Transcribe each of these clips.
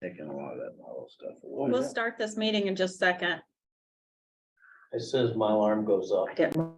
taking a lot of that hollow stuff Oh, away. We'll yeah. start this meeting in just a second. It says my alarm goes off. I didn't.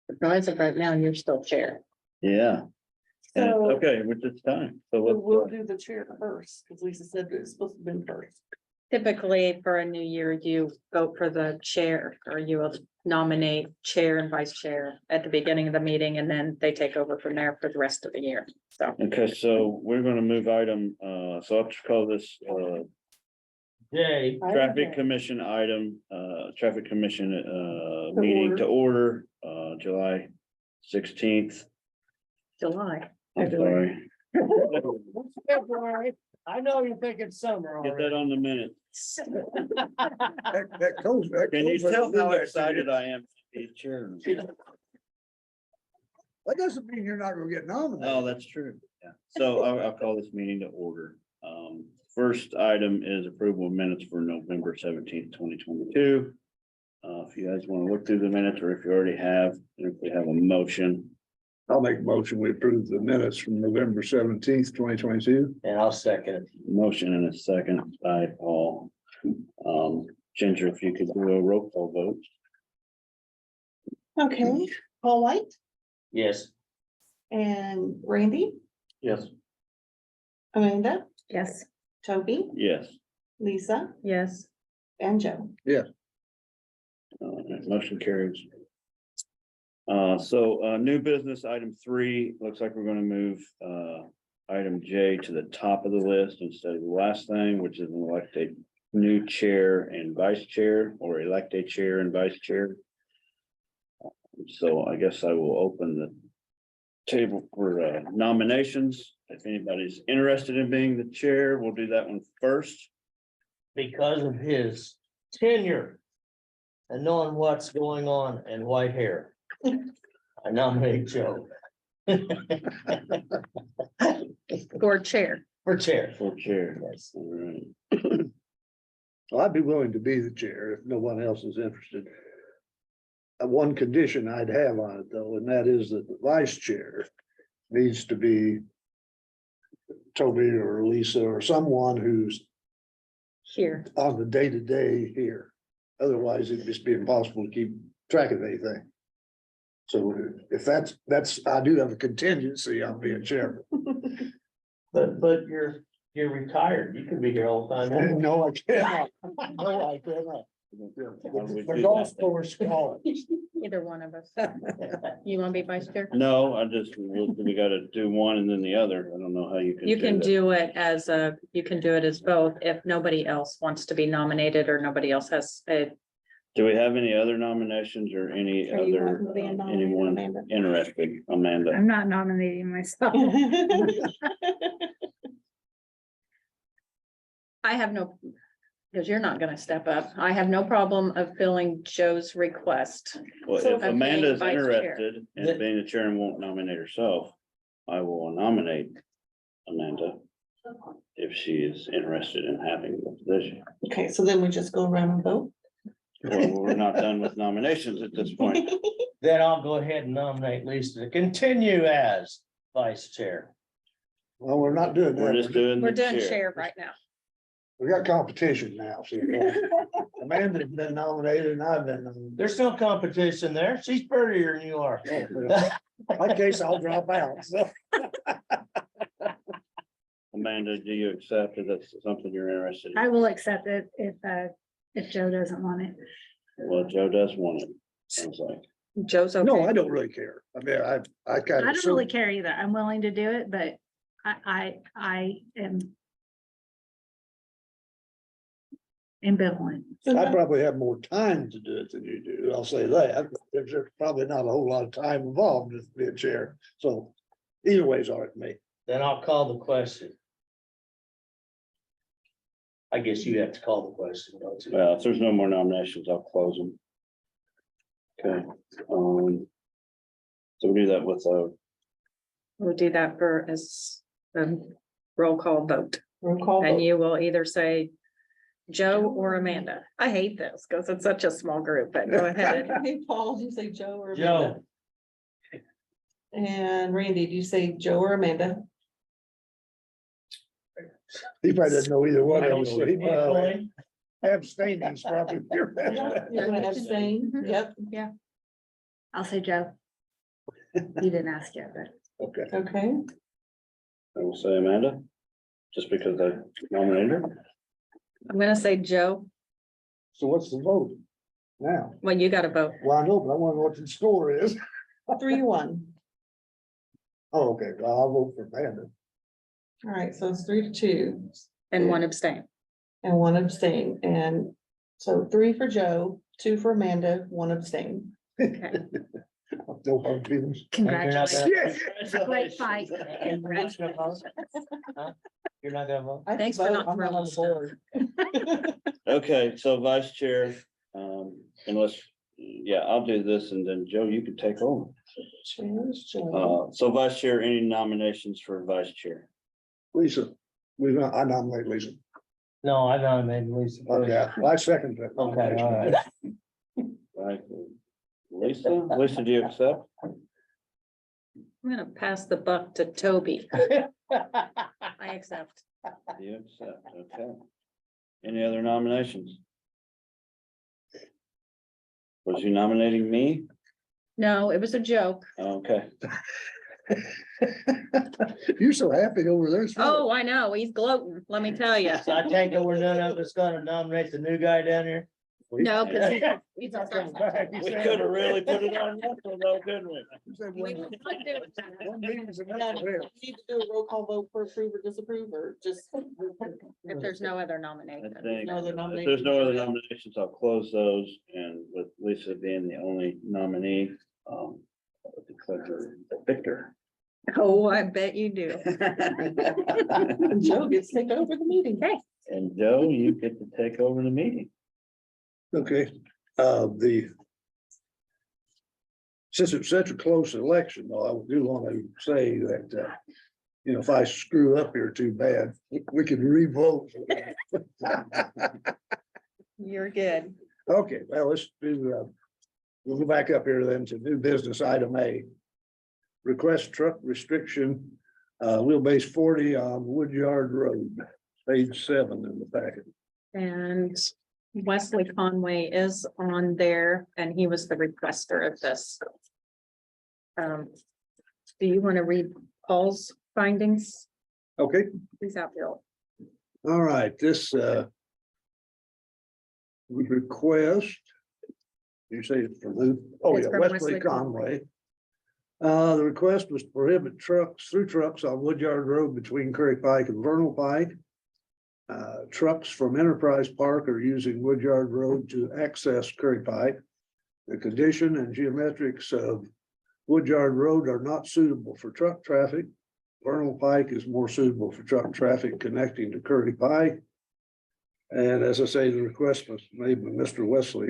Surprise of right now, you're still chair. Yeah, and it's So okay, with this time, so we'll let's, do the chair first, because Lisa said it's supposed to be first. Typically, for a new year, you vote for the chair, or you will nominate chair and vice chair at the beginning of the meeting, and then they take over from there for the rest of the year. So okay, so we're gonna move item, so I'll just call this, Jay, traffic commission item, traffic commission, meeting to order, July 16th. July. I'm sorry, February, I know you're thinking summer get that already. on the minute. That goes. Can you tell how excited I am to be chairman? That doesn't mean you're not gonna get nominated. Oh, that's true, yeah. So I'll call this meeting to order. First item is approval of minutes for November 17th, 2022. If you guys want to look through the minutes, or if you already have, if we have a motion, I'll make a motion, we approve the minutes from November 17th, 2022. And I'll second it. motion and a second by Paul. Ginger, if you could do a roll call vote. Okay, Paul White Yes. and Randy, Yes. Amanda, Yes. Toby, Yes. Lisa, Yes. and Joe. Motion carries. New business, item 3, looks like we're gonna move, item J to the top of the list instead of the last thing, which is an elected new chair and vice chair, or elect a chair and vice chair. So I guess I will open the table for nominations. If anybody's interested in being the chair, we'll do that one first. Because of his tenure and knowing what's going on and white hair. I nominate Joe Or chair. for chair. For chair. Yes. All right. Well, I'd be willing to be the chair if no one else is interested. One condition I'd have on it though, and that is that the vice chair needs to be Toby or Lisa or someone who's Here. on the day-to-day here. Otherwise, it'd just be impossible to keep track of anything. So if that's, I do have a contingency on being chairman. But you're retired. You can be here all the time. No, I cannot. No, I cannot. The golf course call it. Either one of us. You want to be vice chair? No, we gotta do one and then the other. I don't know how you can. You can that. do it as you can do it as both if nobody else wants to be nominated or nobody else has a. Do we have any other nominations or any Are you other, wanting to be nominated, anyone Amanda? interested? Amanda, I'm not nominating myself. I have no, Because you're not gonna step up. I have no problem of filling Joe's request. Well, So- if Amanda's Vice chair. interested in being the chair and won't nominate herself, I will nominate Amanda. If she is interested in having the position. Okay, so then we just go around and vote. Well, we're not done with nominations at this point. Then I'll go ahead and nominate Lisa to continue as vice chair. Well, we're not doing We're just that. doing We're the doing chair. chair right now. We got competition now. See, Amanda's been nominated and I've been nominated. There's no competition there. She's prettier than you are. In my case, I'll drop out. So, Amanda, do you accept if that's something you're interested in? I will accept it if Joe doesn't want it. Well, Joe does want it, sounds like. Joe's okay. no, I don't really care. I mean, I kind I of. don't really care either. I'm willing to do it, but I am ambivalent. So I now- probably have more time to do it than you do. I'll say that. There's probably not a whole lot of time involved with being chair. So either way is all right with me. Then I'll call the question. I guess you have to call the question, don't you? Well, if there's no more nominations, I'll close them. Okay, so we do that with, We'll do that for as roll call vote. Roll call And vote. you will either say Joe or Amanda. I hate this because it's such a small group, but go ahead. Hey, Paul, do you say Joe or Amanda? Joe, And Randy, do you say Joe or Amanda? He probably doesn't know either one of us. So he Anthony, abstaining is probably. You're gonna abstain? Mhm. Yep, I'll say Joe. You didn't ask yet, but Okay. okay. I will say Amanda, just because I nominated her. I'm gonna say Joe. So what's the vote now? Well, you gotta vote. Well, I know, but I wonder what the score is. 3-1. Oh, okay. Well, I'll vote for Amanda. All right, so it's 3-2 And one abstain. and 1 abstain. And so 3 for Joe, 2 for Amanda, 1 abstain. Okay. No hard feelings. and you're not congratulations. gonna- Great fight. And you're not gonna vote? Huh? You're not gonna vote? I Thanks for vote, not I'm throwing on the stuff. board. Okay, so vice chair, unless, yeah, I'll do this and then Joe, you can take over. Cheers, Joe. So vice chair, any nominations for vice chair? Lisa, I nominate Lisa. No, I nominated Lisa. first. Okay, I second that. Okay, all right. Right. Lisa, do you accept? I'm gonna pass the buck to Toby. I accept. You accept, okay. Any other nominations? Was you nominating me? No, it was a joke. Okay, You're so happy over there. Oh, I know. He's gloating, let me tell you. So I take it we're none of us gonna nominate the new guy down here? No, because he's He's not coming back. we could have really put it on this one though, couldn't we? we will not do it. One meeting's enough Now, for him. do you Need to do a roll call vote for approve or disapprove, or just? If there's no other I nomination. think, No other if there's no other nominations. nominations, I'll close those, and with Lisa being the only nominee, I'll declare her the victor. Oh, I bet you do. Joe gets to take over the meeting. Okay. And Joe, you get to take over the meeting. Okay, since it's such a close election, though, I do want to say that, if I screw up here too bad, we can revote. You're good. Okay, well, let's do, we'll go back up here then to new business item A. Request truck restriction, wheelbase 40 on Woodyard Road, page 7 in the packet. And Wesley Conway is on there and he was the requester of this. Do you want to read Paul's findings? Okay, Please out, Bill. all right, this, would request. You say it's from who? Oh, It's yeah, from Wesley Wesley Conway. The request was to prohibit through trucks on Woodyard Road between Curry Pike and Vernal Pike. Trucks from Enterprise Park are using Woodyard Road to access Curry Pike. The condition and geometrics of Woodyard Road are not suitable for truck traffic. Vernal Pike is more suitable for truck traffic connecting to Curry Pike. And as I say, the request was made by Mr. Wesley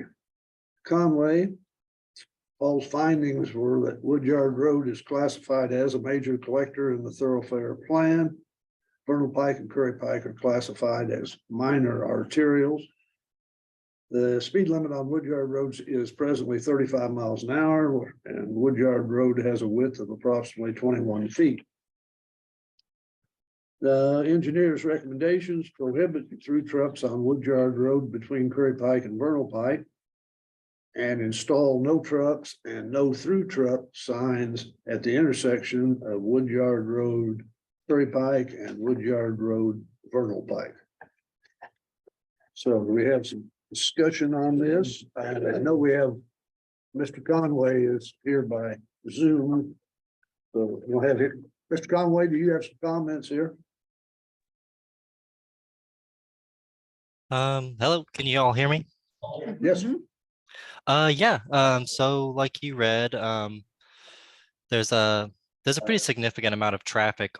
Conway. Paul's findings were that Woodyard Road is classified as a major collector in the thoroughfare plan. Vernal Pike and Curry Pike are classified as minor arterials. The speed limit on Woodyard roads is presently 35 miles an hour, and Woodyard Road has a width of approximately 21 feet. The engineer's recommendations prohibit through trucks on Woodyard Road between Curry Pike and Vernal Pike, and install no trucks and no through truck signs at the intersection of Woodyard Road, Curry Pike, and Woodyard Road, Vernal Pike. So we have some discussion on this, and I know we have Mr. Conway is here by Zoom. So we'll have it. Mr. Conway, do you have some comments here? Hello, can you all hear me? Yes. Yeah, so like you read, there's a pretty significant amount of traffic,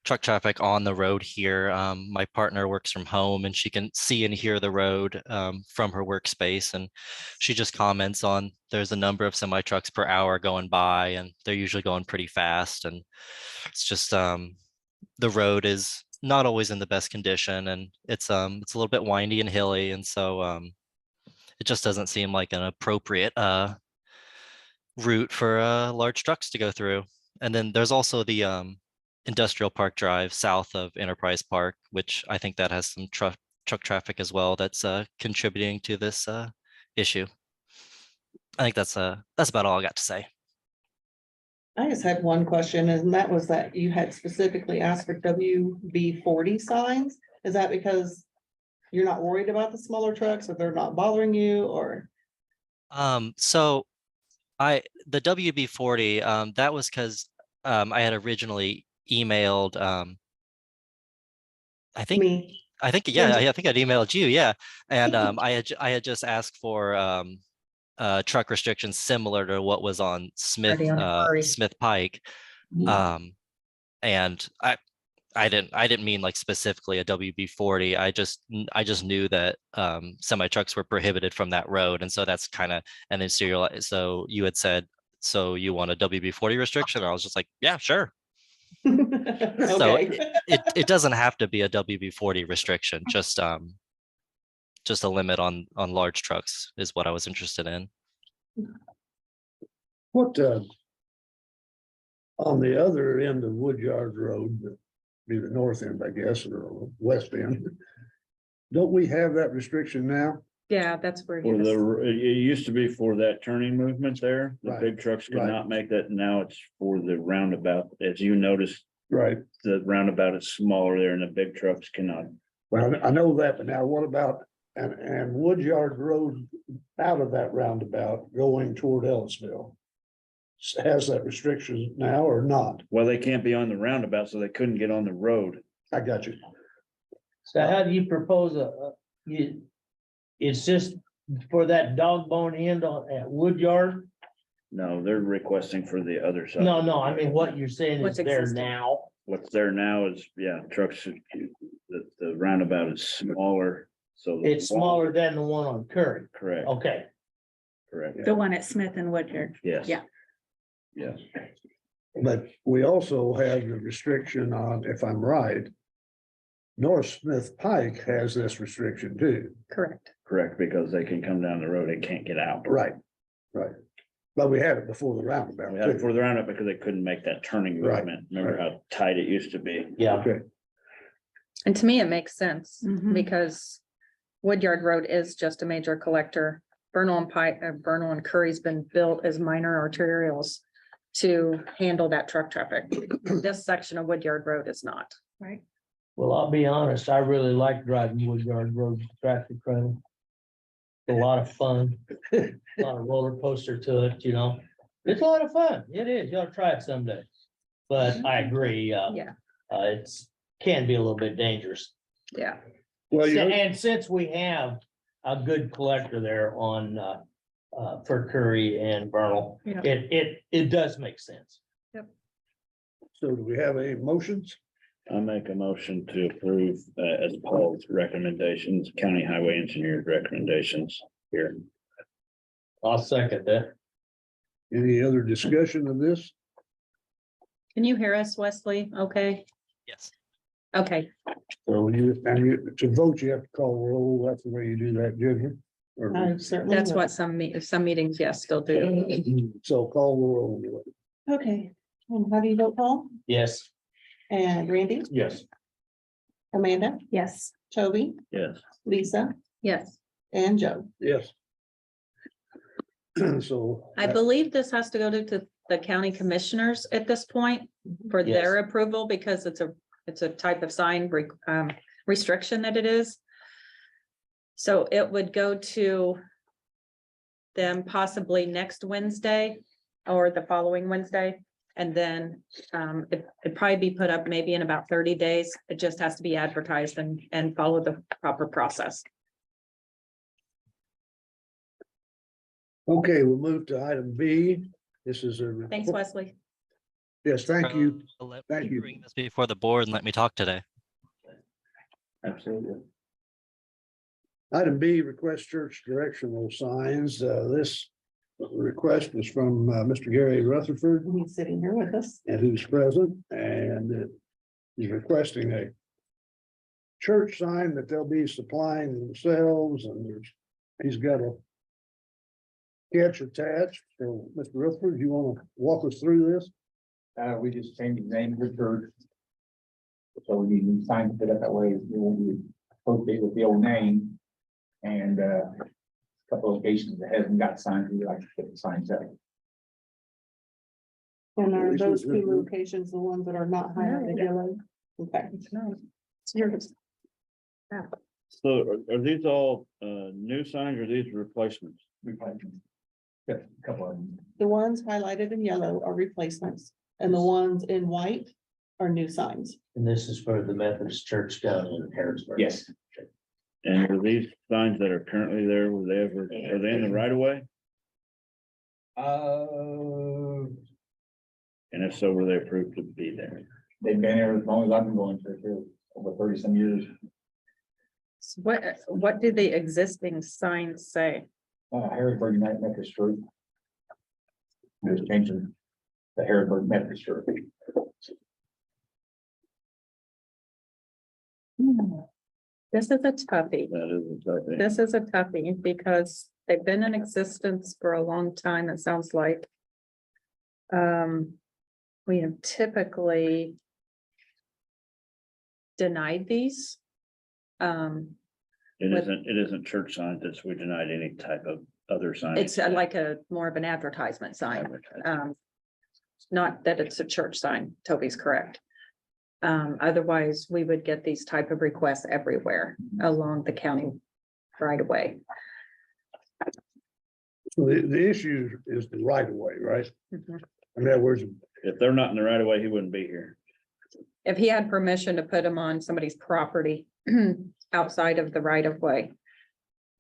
truck traffic on the road here. My partner works from home and she can see and hear the road from her workspace, and she just comments on there's a number of semi trucks per hour going by, and they're usually going pretty fast, and it's just the road is not always in the best condition, and it's a little bit windy and hilly, and so it just doesn't seem like an appropriate route for large trucks to go through. And then there's also the Industrial Park Drive south of Enterprise Park, which I think that has some truck traffic as well that's contributing to this issue. I think that's about all I got to say. I just had one question, and that was that you had specifically asked for WB40 signs. Is that because you're not worried about the smaller trucks, or they're not bothering you, or? So the WB40, that was because I had originally emailed I think Me. yeah, I think I'd emailed you, yeah. And I had just asked for truck restrictions similar to what was on Smith Already on Curry. Smith Pike. And I didn't mean like specifically a WB40. I just knew that semi trucks were prohibited from that road, and so that's kind of, and then serial. So you had said, so you want a WB40 restriction? And I was just like, yeah, sure. So Okay. it doesn't have to be a WB40 restriction. Just a limit on large trucks is what I was interested in. What, on the other end of Woodyard Road, be the north end, I guess, or west end, don't we have that restriction now? Yeah, that's where he For was. it used to be for that turning movement there, the Right, big trucks could right. not make that, now it's for the roundabout, as you noticed, Right. the roundabout is smaller there and the big trucks cannot. Well, I know that, but now what about, and Woodyard Road out of that roundabout going toward Ellisville? Has that restriction now or not? Well, they can't be on the roundabout, so they couldn't get on the road. I got you. So how do you propose it's just for that dog bone end at Woodyard? No, they're requesting for the other side. No, I mean, what you're saying is What's there existing. now. What's there now is, yeah, trucks, the roundabout is smaller, so. the- It's smaller than the one on Curry. Correct, Okay, correct, The one at Smith and Woodyard. yes. Yeah. Yes, But we also have the restriction on, if I'm right, North Smith Pike has this restriction too. Correct. correct, because they can come down the road and can't get out. Right. But we had it before the roundabout We had it for too. the roundup because they couldn't make that turning Right, movement. Remember how tight it used to be? yeah. Okay, And to me, it makes sense Mhm. because Woodyard Road is just a major collector. Vernal and Curry's been built as minor arterials to handle that truck traffic. This section of Woodyard Road is not. Right. Well, I'll be honest, I really like driving Woodyard Road traffic running. A lot of fun, a lot of roller coaster to it, you know. It's a lot of fun. It is. You ought to try it someday. But I agree, Yeah. it's can be a little bit dangerous. Yeah. well, you know, And since we have a good collector there on for Curry and Vernal, Yeah. it does make sense. so do we have any motions? I make a motion to approve, as Paul's recommendations, county highway engineer's recommendations here. I'll second that. Any other discussion of this? Can you hear us, Wesley? Okay, Yes. okay. So to vote, you have to call roll. That's the way you do that, Junior. Or- I certainly That's will. what some meetings, yes, still do. So call roll anyway. Okay, and how do you vote, Paul? Yes. And Randy, Yes. Amanda, Yes. Toby, Yes, Lisa, Yes, and Joe. Yes. So. I believe this has to go to the county commissioners at this point for their approval because it's a type of sign restriction that it is. So it would go to them possibly next Wednesday or the following Wednesday. And then it'd probably be put up maybe in about 30 days. It just has to be advertised and follow the proper process. Okay, we'll move to item B. This is a. Thanks, Wesley. Yes, thank you. Let Thank me you. bring this before the board and let me talk today. absolutely. Item B, request church directional signs. This request was from Mr. Gary Rutherford, He's sitting here with us. and who's present, and he's requesting a church sign that they'll be supplying themselves, and he's got a sketch attached. So, Mr. Rutherford, you want to walk us through this? We just changed the name of the church. So we need new signs put up that way, we won't be associated with the old name. And a couple of locations that hasn't got signs, we like to put the signs up. And are Lisa, those is this two you? locations the ones that are not highlighted yellow? Okay. It's yours. So are these all new signs or these replacements? Replacement. Got a couple of them. The ones highlighted in yellow are replacements, and the ones in white are new signs. And this is for the Methodist Church down in Harrisburg. Yes, And are these signs that are currently there, are they in the right of way? And if so, were they approved to be there? they've been there as long as I've been going to church, over 30 some years. So what do the existing signs say? Harrisburg United Methodist Church. Just changing the Harrisburg Methodist Church. This is a toughie. That is, I think. This is a toughie because they've been in existence for a long time, it sounds like. We have typically denied these. It isn't church signs, it's we denied any type of other sign. It's like a more of an advertisement sign. Not that it's a church sign, Toby's correct. Otherwise, we would get these type of requests everywhere along the county right away. So the issue is the right of way, right? Mhm. In other words, If they're not in the right of way, he wouldn't be here. If he had permission to put them on somebody's property outside of the right of way,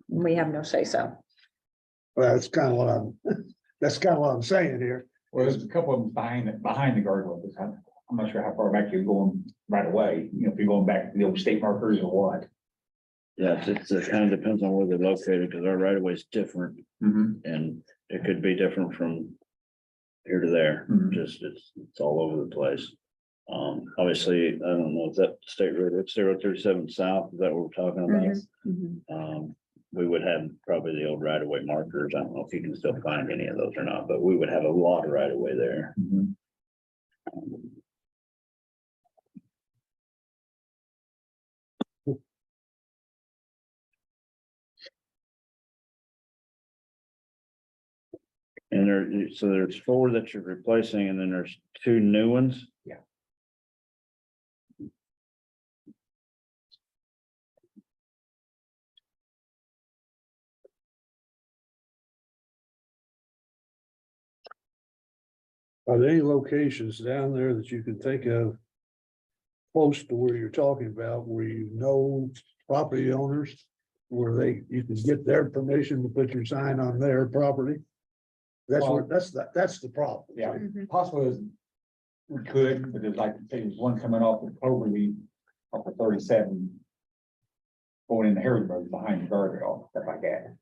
we have no say so. well, that's kind of what that's kind of what I'm saying here. Well, there's a couple of them behind the guardrail. I'm not sure how far back you're going right away, you know, if you're going back to the old state markers or what. Yes, it kind of depends on where they're located, because our right of way is different, and it could be different from here to there, Mhm. just it's all over the place. Obviously, I don't know, is that state road, it's State Road 37 South, is that what we're talking about? We would have probably the old right of way markers. I don't know if you can still find any of those or not, but we would have a lot of right of way there. And so there's 4 that you're replacing, and then there's 2 new ones. Yeah. Are there any locations down there that you can think of close to where you're talking about, where you know property owners, where you can get their permission to put your sign on their property? That's what, that's the problem. Yeah, possibly is we could, but there's like, there's one coming off of Cloverleaf, off of 37. Going into Harrisburg behind the guardrail, stuff like that.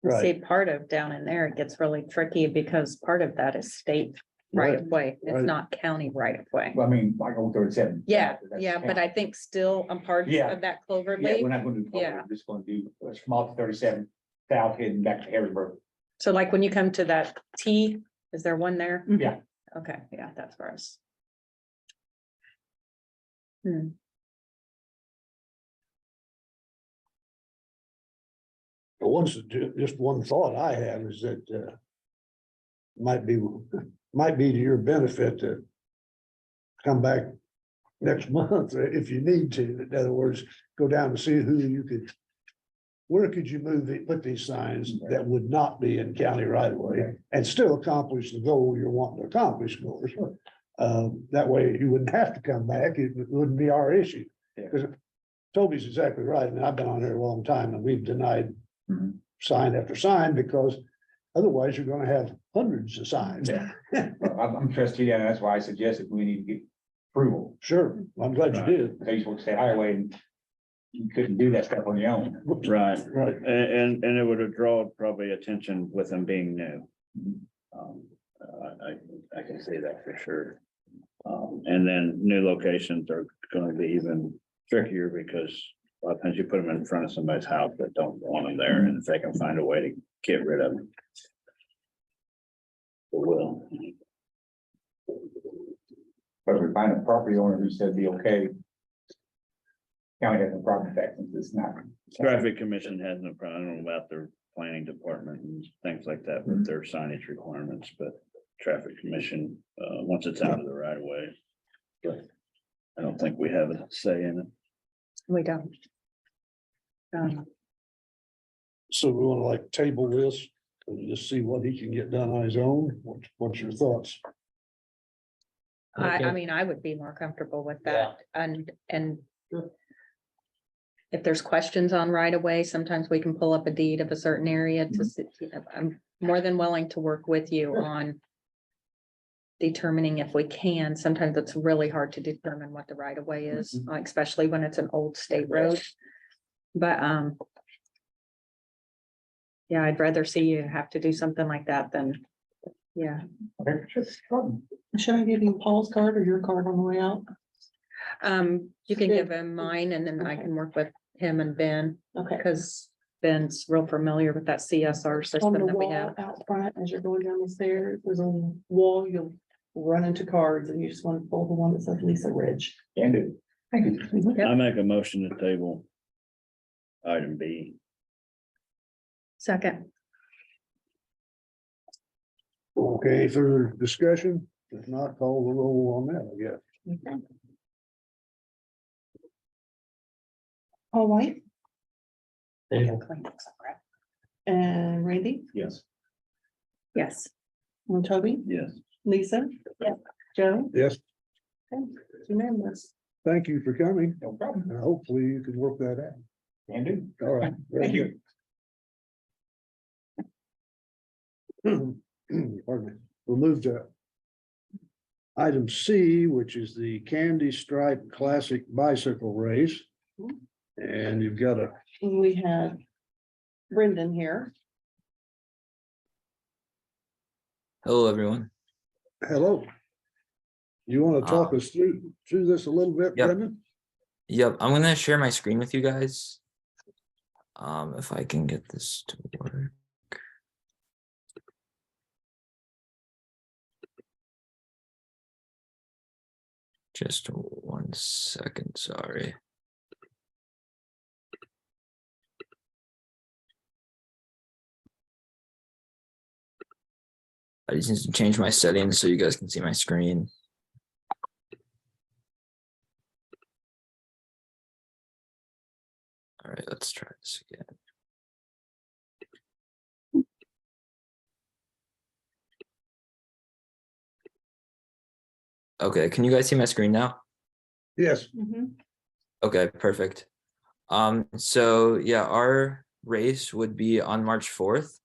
Right, See, part of down in there, it gets really tricky because part of that is state right of way. It's right. not county right of way. Well, I mean, like on 37. Yeah, that's yeah, but county. I think still a part Yeah. of that Yeah, we're Cloverleaf. not gonna do, Yeah. we're just gonna do, it's from off 37, south heading back to Harrisburg. So like when you come to that T, is there one there? Yeah. Okay, yeah, that's for us. Hmm, But just one thought I have is that, might be to your benefit to come back next month if you need to. In other words, go down and see who you could, where could you put these signs that would not be in county right of way and still accomplish the goal you're wanting to accomplish. That way you wouldn't have to come back. It wouldn't be our issue. Yeah. Because Toby's exactly right. And I've been on here a long time and we've denied Mhm. sign after sign because otherwise you're gonna have hundreds of signs. Yeah. Well, I'm trustee, and that's why I suggested we need to get approval. Sure, I'm glad you did. They used to say highway, and you couldn't do that stuff on your own. Right, Right. and it would have drawn probably attention with them being new. I can say that for sure. And then new locations are gonna be even trickier because a lot of times you put them in front of somebody's house that don't want them there, and if they can find a way to get rid of them. They will. But if we find a property owner who said be okay. County has no problem with that, since it's not. Traffic commission has no problem, I don't know about their planning department and things like that with their signage requirements, but traffic commission, once it's out of the right of way. But I don't think we have a say in it. we don't. So we wanna like table this and just see what he can get done on his own. What's your thoughts? I Okay. mean, I would be more comfortable with Yeah. that and if there's questions on right of way, sometimes we can pull up a deed of a certain area to see. I'm more than willing to work with you on determining if we can. Sometimes it's really hard to determine what the right of way is, especially when it's an old state road. But, yeah, I'd rather see you have to do something like that than, yeah. Should I give you Paul's card or your card on the way out? You can give him mine and then I can work with him and Ben, Okay. because Ben's real familiar with that CSR On system the that we wall have. out front, as you're going down the stairs, there's a wall, you'll run into cards and you just want to pull the one that says Lisa Ridge. Can do. Thank you. Yep. I make a motion to table. Item B. Second, Okay, further discussion? If not, call the roll on that, I guess. Paul White Table. and Randy Yes. yes. and Toby, Yes. Lisa. Yeah. Joe. Yes, Okay, it's unanimous. thank you for coming. No problem. And hopefully you can work that out. Can do. All right. very Thank you. good. Pardon me. We'll move to item C, which is the Candy Stripe Classic Bicycle Race. And you've got a, We had Brendan here. Hello, everyone. hello. You want to talk us through this a little bit, Yep. Brendan? Yep, I'm gonna share my screen with you guys. If I can get this to work. Just 1 second, sorry. I just need to change my settings so you guys can see my screen. All right, let's try this again. Okay, can you guys see my screen now? Yes, Okay, perfect. So yeah, our race would be on March 4th.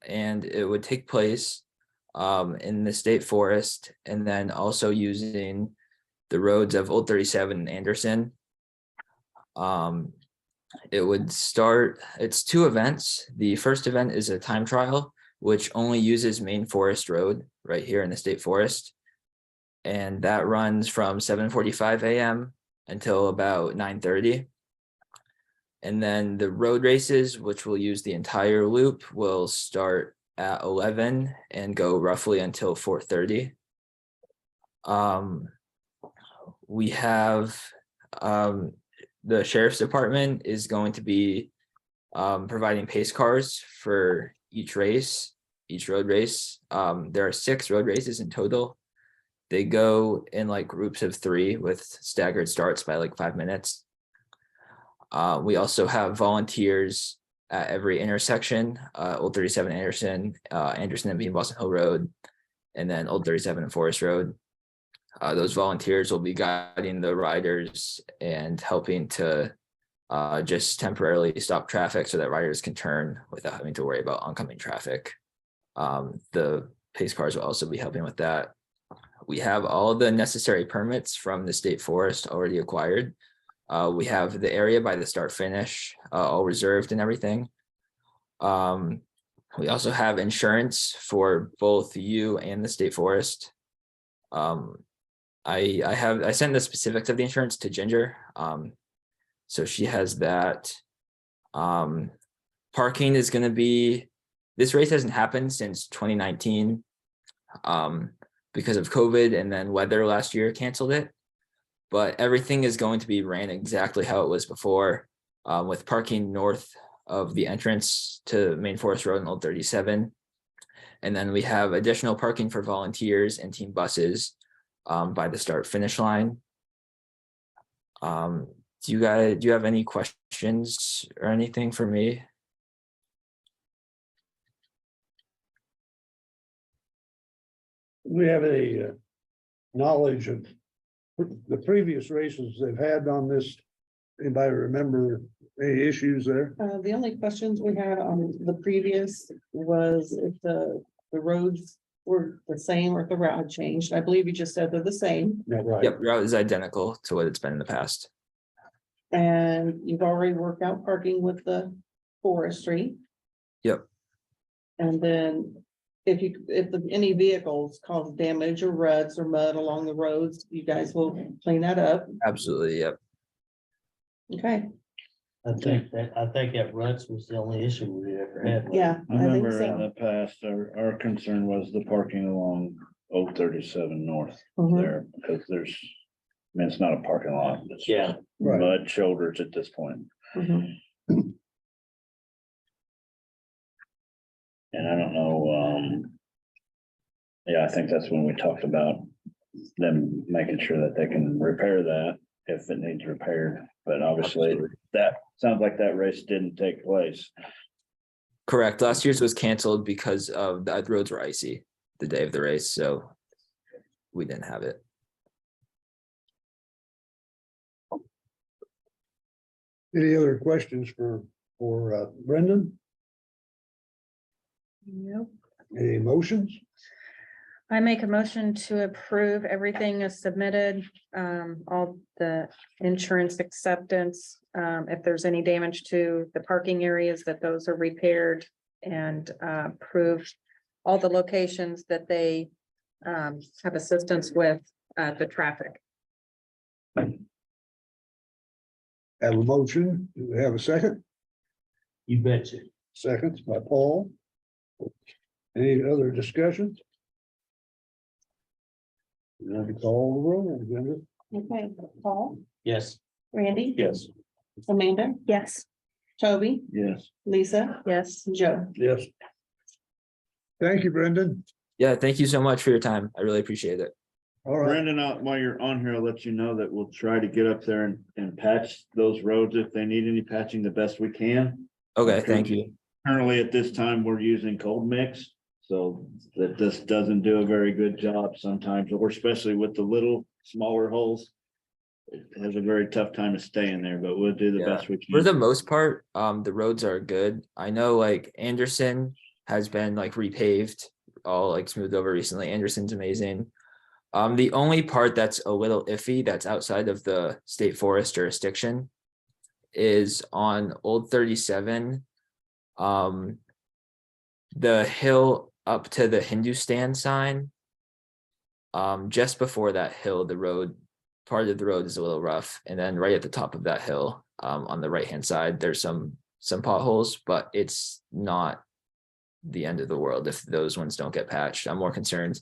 And it would take place in the state forest, and then also using the roads of Old 37 and Anderson. It would start, it's 2 events. The first event is a time trial, which only uses Main Forest Road right here in the state forest. And that runs from 7:45 a.m. until about 9:30. And then the road races, which will use the entire loop, will start at 11 and go roughly until 4:30. We have the sheriff's department is going to be providing pace cars for each race, each road race. There are 6 road races in total. They go in like groups of 3 with staggered starts by like 5 minutes. We also have volunteers at every intersection, Old 37 Anderson, Anderson and Boston Hill Road, and then Old 37 and Forest Road. Those volunteers will be guiding the riders and helping to just temporarily stop traffic so that riders can turn without having to worry about oncoming traffic. The pace cars will also be helping with that. We have all the necessary permits from the state forest already acquired. We have the area by the start finish all reserved and everything. We also have insurance for both you and the state forest. I sent the specifics of the insurance to Ginger. So she has that. Parking is going to be, this race hasn't happened since 2019 because of COVID, and then weather last year canceled it. But everything is going to be ran exactly how it was before, with parking north of the entrance to Main Forest Road and Old 37. And then we have additional parking for volunteers and team buses by the start finish line. Do you have any questions or anything for me? We have a knowledge of the previous races they've had on this. Anybody remember any issues there? The only questions we had on the previous was if the roads were the same or if the route had changed. I believe you just said they're the same. Yeah, right. Yep, route is identical to what it's been in the past. And you've already worked out parking with the forestry. Yep. And then if any vehicles cause damage or ruts or mud along the roads, you guys will clean that up. Absolutely, yep. Okay, I think that ruts was the only issue we ever had. yeah, I I think remember in so. the past, our concern was the parking along Old 37 North Mhm. there, because there's, I mean, it's not a parking lot. It's Yeah. just Right. mud shoulders at this point. Mhm. And I don't know, yeah, I think that's when we talked about them making sure that they can repair that if it needs repaired. But obviously, that sounds like that race didn't take place. Correct. Last year's was canceled because of the roads were icy the day of the race, so we didn't have it. Any other questions for Brendan? Nope. Any motions? I make a motion to approve everything as submitted, all the insurance acceptance. If there's any damage to the parking areas, that those are repaired and approve all the locations that they have assistance with the traffic. Have a motion. Do we have a second? You betcha. Seconds by Paul. Any other discussions? Now to call the roll, Brenda. Okay, Paul, Yes. Randy, Yes. Amanda, Yes. Toby, Yes. Lisa, Yes. Joe. Yes. Thank you, Brendan. Yeah, thank you so much for your time. I really appreciate it. All right, Brandon, while you're on here, I'll let you know that we'll try to get up there and patch those roads if they need any patching the best we can. Okay, thank you. Currently, at this time, we're using cold mix, so that this doesn't do a very good job sometimes, or especially with the little smaller holes. It has a very tough time of staying there, but we'll do the Yeah. best we For the can. most part, the roads are good. I know like Anderson has been like repaved all like smoothed over recently. Anderson's amazing. The only part that's a little iffy that's outside of the state forest jurisdiction is on Old 37. The hill up to the Hindustan sign. Just before that hill, the road, part of the road is a little rough. And then right at the top of that hill, on the right-hand side, there's some potholes, but it's not the end of the world if those ones don't get patched. I'm more concerned.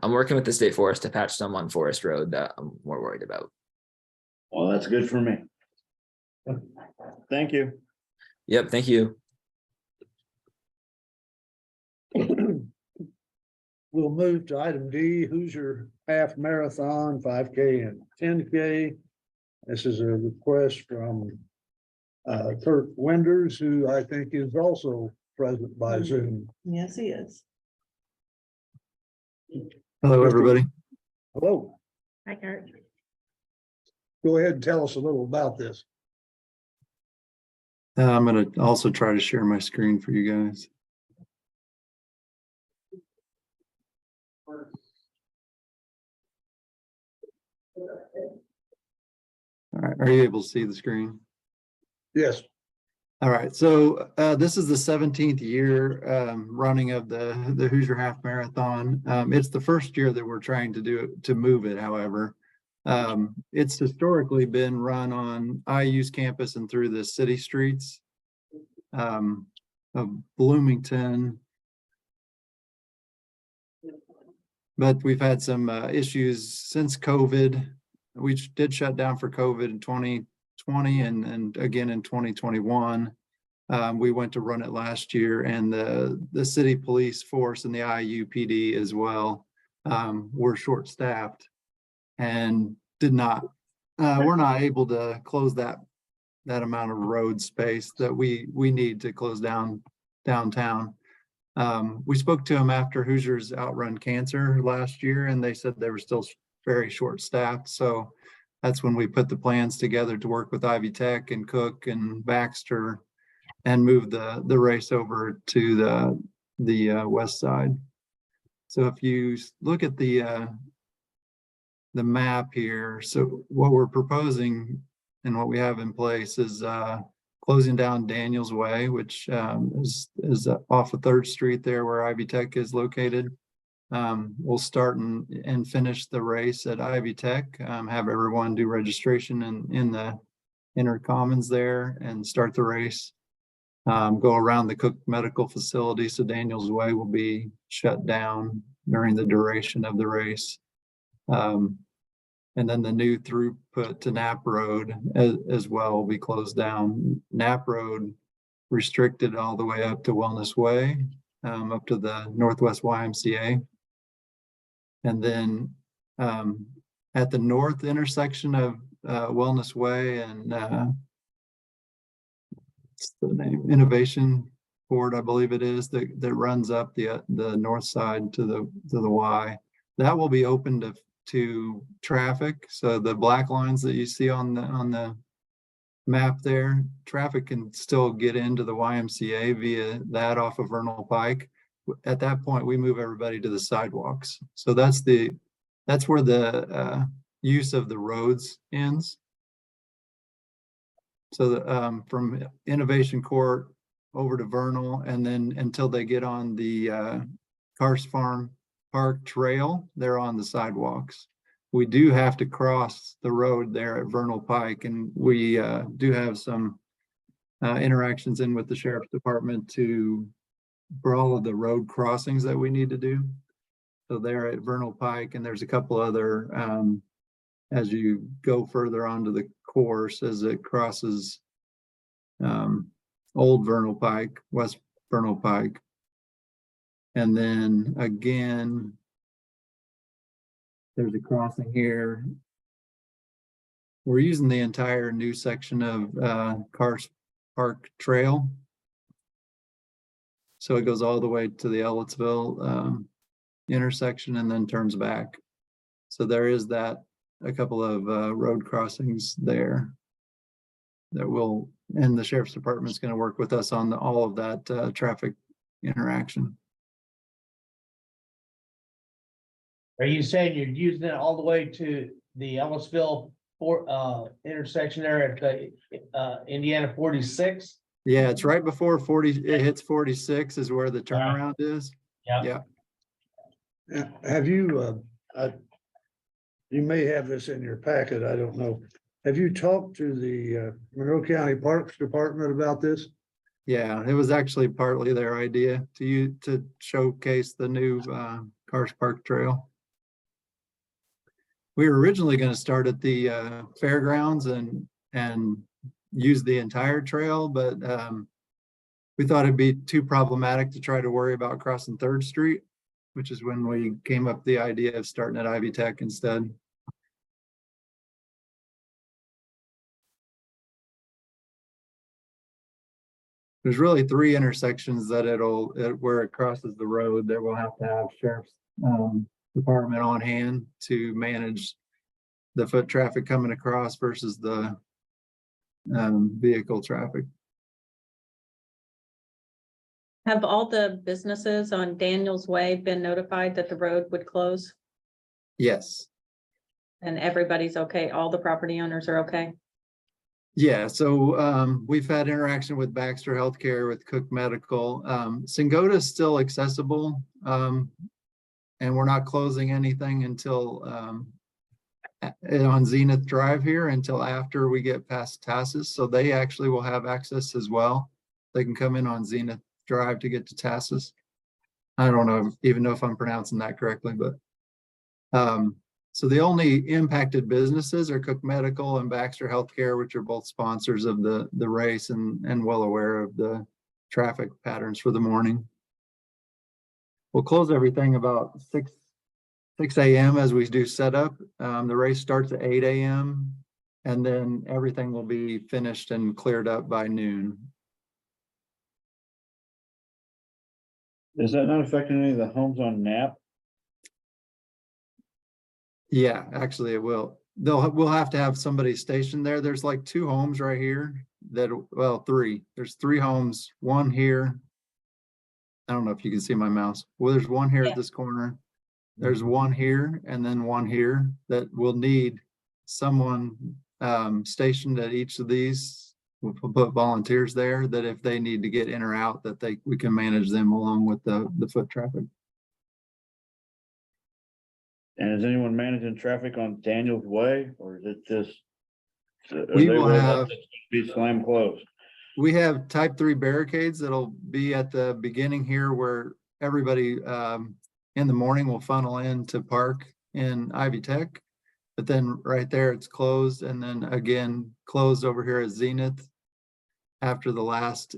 I'm working with the state forest to patch some on Forest Road that I'm more worried about. Well, that's good for me. Thank you. Yep, thank you. We'll move to item D, Hoosier Half Marathon, 5K and 10K. This is a request from Kurt Wenders, who I think is also present by Zoom. Yes, he is. Hello, everybody. Hello, Hi, Kurt. go ahead and tell us a little about this. I'm going to also try to share my screen for you guys. All right, are you able to see the screen? Yes, All right, so this is the 17th year running of the Hoosier Half Marathon. It's the first year that we're trying to do it, to move it, however. It's historically been run on IU's campus and through the city streets of Bloomington. But we've had some issues since COVID. We did shut down for COVID in 2020 and again in 2021. We went to run it last year, and the city police force and the IU PD as well were short-staffed and we're not able to close that amount of road space that we need to close down downtown. We spoke to them after Hoosiers outrun cancer last year, and they said they were still very short-staffed. So that's when we put the plans together to work with Ivy Tech and Cook and Baxter and move the race over to the west side. So if you look at the map here, so what we're proposing and what we have in place is closing down Daniels Way, which is off of 3rd Street there where Ivy Tech is located. We'll start and finish the race at Ivy Tech, have everyone do registration in the inner commons there and start the race. Go around the Cook Medical Facility, so Daniels Way will be shut down during the duration of the race. And then the new throughput to Knapp Road as well will be closed down. Knapp Road restricted all the way up to Wellness Way, up to the Northwest YMCA. And then at the north intersection of Wellness Way and what's the name? Innovation Board, I believe it is, that runs up the north side to the Y. That will be open to traffic. So the black lines that you see on the map there, traffic can still get into the YMCA via that off of Vernal Pike. At that point, we move everybody to the sidewalks. So that's where the use of the roads ends. So from Innovation Court over to Vernal, and then until they get on the Cars Farm Park Trail, they're on the sidewalks. We do have to cross the road there at Vernal Pike, and we do have some interactions in with the Sheriff's Department for all of the road crossings that we need to do. So they're at Vernal Pike, and there's a couple other as you go further onto the course as it crosses Old Vernal Pike, West Vernal Pike. And then again, there's a crossing here. We're using the entire new section of Cars Park Trail. So it goes all the way to the Ellettsville intersection and then turns back. So there is a couple of road crossings there that and the Sheriff's Department is going to work with us on all of that traffic interaction. Are you saying you're using it all the way to the Ellisville intersection there at the Indiana 46? Yeah, it's right before 40, it hits 46 is where the turnaround is. Yeah. Yeah, Have you, you may have this in your packet, I don't know. Have you talked to the Monroe County Parks Department about this? yeah, it was actually partly their idea to showcase the new Cars Park Trail. We were originally gonna start at the fairgrounds and use the entire trail, but we thought it'd be too problematic to try to worry about crossing Third Street, which is when we came up with the idea of starting at Ivy Tech instead. There's really 3 intersections that where it crosses the road that we'll have to have sheriff's department on hand to manage the foot traffic coming across versus the vehicle traffic. Have all the businesses on Daniels Way been notified that the road would close? Yes. And everybody's okay? All the property owners are okay? Yeah, so we've had interaction with Baxter Healthcare, with Cook Medical. Singota is still accessible. And we're not closing anything until on Zenith Drive here until after we get past Tassus. So they actually will have access as well. They can come in on Zenith Drive to get to Tassus. I don't know, even know if I'm pronouncing that correctly, but so the only impacted businesses are Cook Medical and Baxter Healthcare, which are both sponsors of the race and well aware of the traffic patterns for the morning. We'll close everything about 6 a.m. as we do setup. The race starts at 8 a.m. and then everything will be finished and cleared up by noon. Is that not affecting any of the homes on Knapp? Yeah, actually it will. We'll have to have somebody stationed there. There's like 2 homes right here that, well, 3. There's 3 homes, one here. I don't know if you can see my mouse. Well, there's one here at this corner. There's one here and then one here that will need someone stationed at each of these. We'll put volunteers there that if they need to get in or out, that we can manage them along with the foot traffic. And is anyone managing traffic on Daniels Way, or is it just? We will have- Be slam closed. We have type 3 barricades that'll be at the beginning here where everybody in the morning will funnel in to park in Ivy Tech. But then right there, it's closed and then again, closed over here at Zenith after the last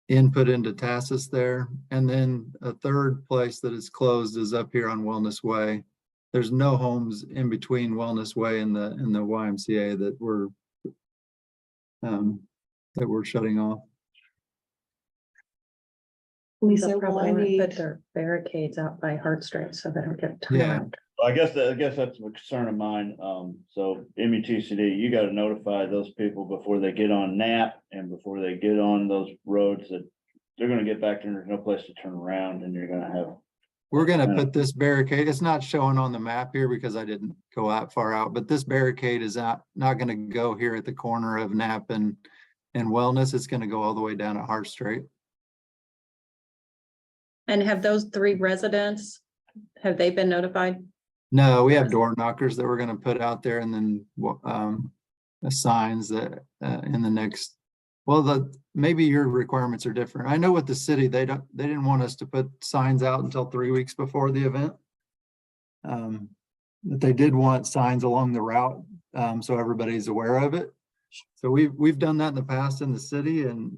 input into Tassus there. And then a third place that is closed is up here on Wellness Way. There's no homes in between Wellness Way and the YMCA that we're shutting off. Lisa, They'll will probably I wanna need, put their barricades out by Hart Street so they don't get turned Yeah. around. I guess that's a concern of mine. So MUTCD, you gotta notify those people before they get on Knapp and before they get on those roads that they're gonna get back there, and there's no place to turn around, and you're gonna have. We're gonna put this barricade, it's not showing on the map here because I didn't go that far out, but this barricade is not gonna go here at the corner of Knapp and Wellness. It's gonna go all the way down at Hart Street. And have those 3 residents, have they been notified? No, we have door knockers that we're gonna put out there and then the signs that in the next, well, maybe your requirements are different. I know with the city, they didn't want us to put signs out until 3 weeks before the event. But they did want signs along the route, so everybody's aware of it. So we've done that in the past in the city, and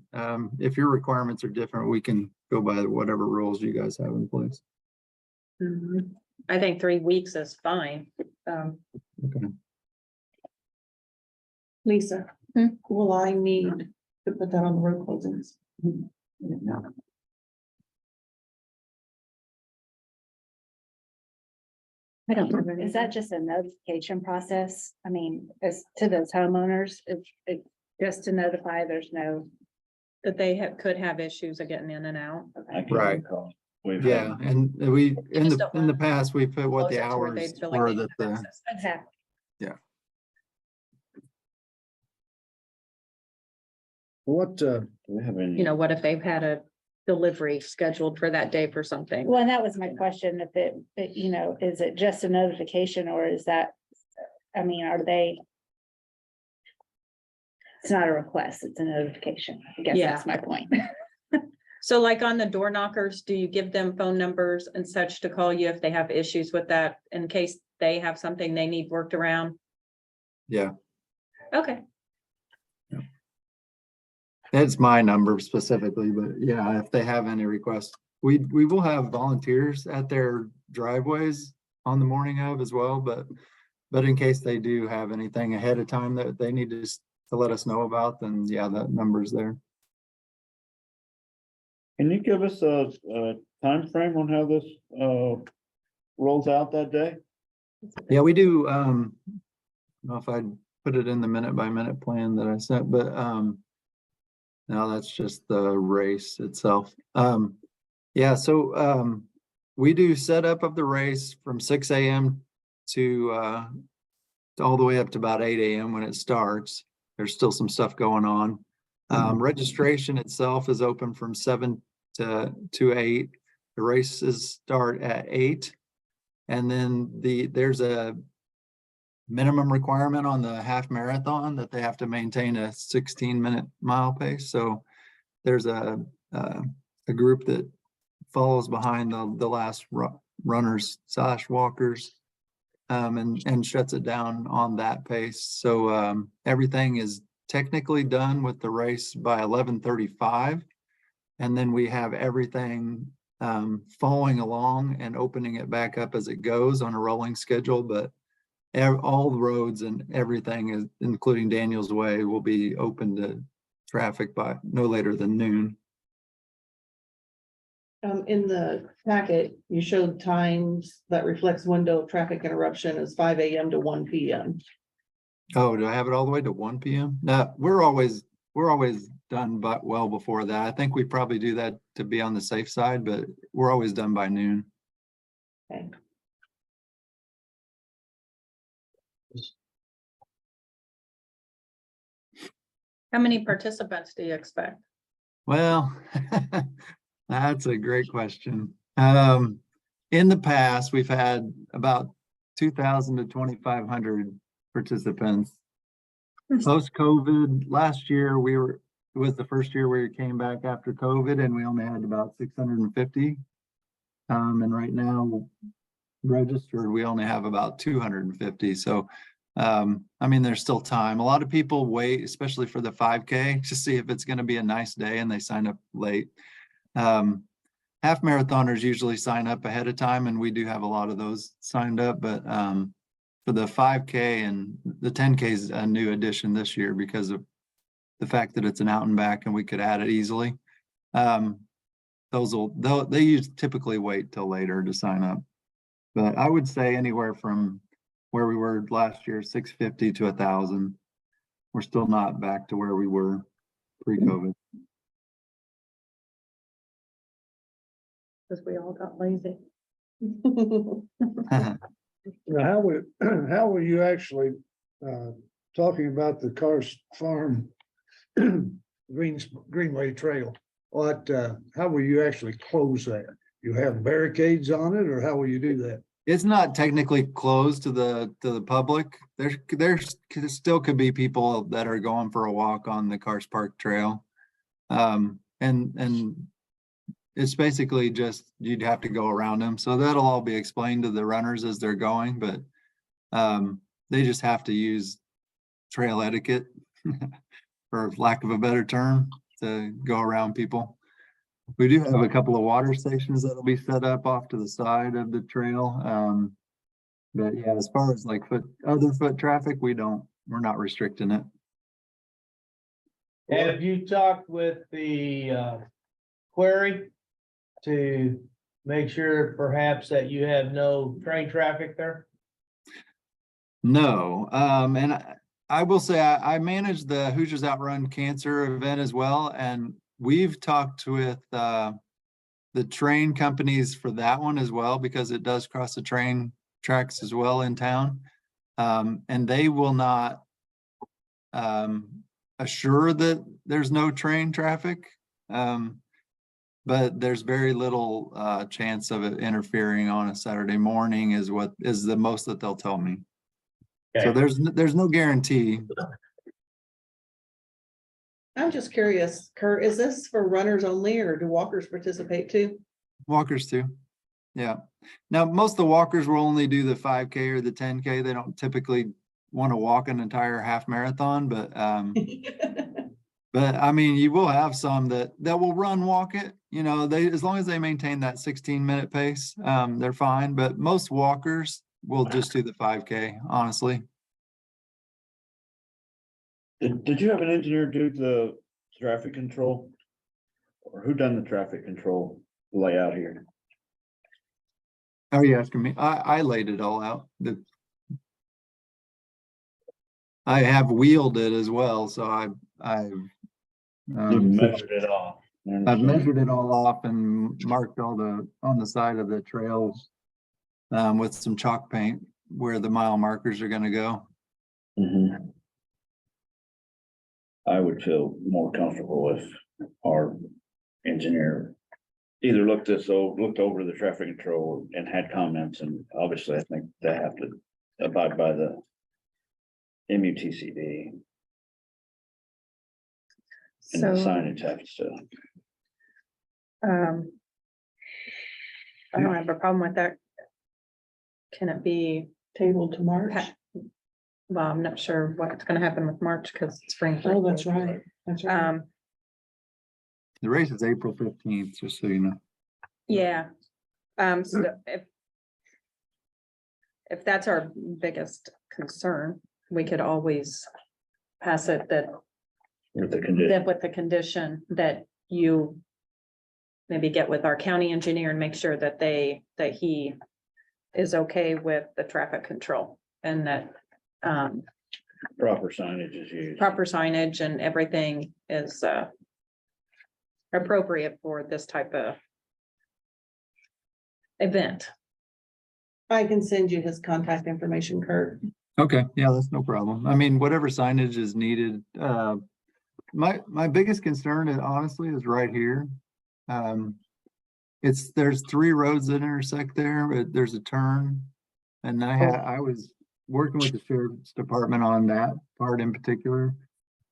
if your requirements are different, we can go by whatever rules you guys have in place. I think 3 weeks is fine. Okay. Lisa, will I need to put that on the road closings? I don't know. Is that just a notification process? I mean, as to those homeowners, it just to notify there's no, That they could have issues of getting in and out. I can't Right. recall. we've Yeah, had. and we, in just the, don't in the want past, we put what close the it to where they hours feel like were they that have the, access. Exactly. What, Do we have any? You know, what if they've had a delivery scheduled for that day for something? Well, and that was my question, if you know, is it just a notification or is that, I mean, are they? It's not a request, it's a notification. I guess Yeah. that's my point. So like on the door knockers, do you give them phone numbers and such to call you if they have issues with that in case they have something they need worked around? yeah, Okay, it's my number specifically, but yeah, if they have any requests, we will have volunteers at their driveways on the morning of as well, but in case they do have anything ahead of time that they need to let us know about, then yeah, that number's there. Can you give us a time frame on how this rolls out that day? Yeah, we do, I don't know if I'd put it in the minute by minute plan that I sent, but, no, that's just the race itself. Yeah, so, we do setup of the race from 6 AM to all the way up to about 8 AM when it starts. There's still some stuff going on. Registration itself is open from 7 to 8. The races start at 8. And then there's a minimum requirement on the half marathon that they have to maintain a 16-minute mile pace. So there's a group that follows behind the last runners / walkers and shuts it down on that pace. So everything is technically done with the race by 11:35. And then we have everything following along and opening it back up as it goes on a rolling schedule. But all the roads and everything, is, including Daniel's Way, will be open to traffic by no later than noon. In the packet, you showed times that reflects window of traffic interruption is 5 AM to 1 PM. Oh, do I have it all the way to 1 PM? No, we're always done but well before that. I think we probably do that to be on the safe side, but we're always done by noon. Okay. how many participants do you expect? Well, that's a great question. In the past, we've had about 2,000 to 2,500 participants. Post-COVID, last year it was the first year we came back after COVID and we only had about 650. And right now registered, we only have about 250. So, I mean, there's still time. A lot of people wait, especially for the 5K, to see if it's going to be a nice day and they sign up late. Half marathoners usually sign up ahead of time and we do have a lot of those signed up, but for the 5K and the 10K is a new addition this year because of the fact that it's an out and back and we could add it easily. They typically wait till later to sign up. But I would say anywhere from where we were last year, 650 to 1,000. We're still not back to where we were pre-COVID. Because we all got lazy. now, how were you actually, talking about the Karst Farm Greenway Trail? How will you actually close that? You have barricades on it, or how will you do that? It's not technically closed to the public. There still could be people that are going for a walk on the Karst Park Trail. And it's basically just, you'd have to go around them. So that'll all be explained to the runners as they're going, but they just have to use trail etiquette, for lack of a better term, to go around people. We do have a couple of water stations that'll be set up off to the side of the trail. But yeah, as far as like other foot traffic, we're not restricting it. Have you talked with the query to make sure perhaps that you have no train traffic there? No, and I will say I manage the Hoosiers Outrun Cancer event as well, and we've talked with the the train companies for that one as well, because it does cross the train tracks as well in town. And they will not assure that there's no train traffic. But there's very little chance of it interfering on a Saturday morning is what is the most that they'll tell me. So Okay. there's no guarantee. I'm just curious, Kurt, is this for runners only or do walkers participate too? Walkers too. Yeah. Now, most of the walkers will only do the 5K or the 10K. They don't typically want to walk an entire half marathon, but I mean, you will have some that will run, walk it, you know, they, as long as they maintain that 16-minute pace, they're fine. But most walkers will just do the 5K, honestly. Did you have an engineer do the traffic control? Or who done the traffic control layout here? Are you asking me? I laid it all out. I have wheeled it as well, so I've You measured it off. I've measured it all off and marked all on the side of the trails with some chalk paint where the mile markers are gonna go. Mhm. I would feel more comfortable if our engineer either looked over the traffic control and had comments, and obviously I think they have to abide by the MUTCD and the So, signage has to. I don't have a problem with that. Can it be, Tabled to March? well, I'm not sure what's gonna happen with March because it's spring. Oh, break. that's right. That's right. The race is April 15th, just so you know. Yeah, so if that's our biggest concern, we could always pass it that, With the condition, that with the condition that you maybe get with our county engineer and make sure that that he is okay with the traffic control and that proper signage is used. proper signage and everything is appropriate for this type of event. I can send you his contact information, Kurt. Okay, yeah, that's no problem. I mean, whatever signage is needed. My biggest concern is honestly is right here. There's 3 roads that intersect there, but there's a turn. And I was working with the sheriff's department on that part in particular.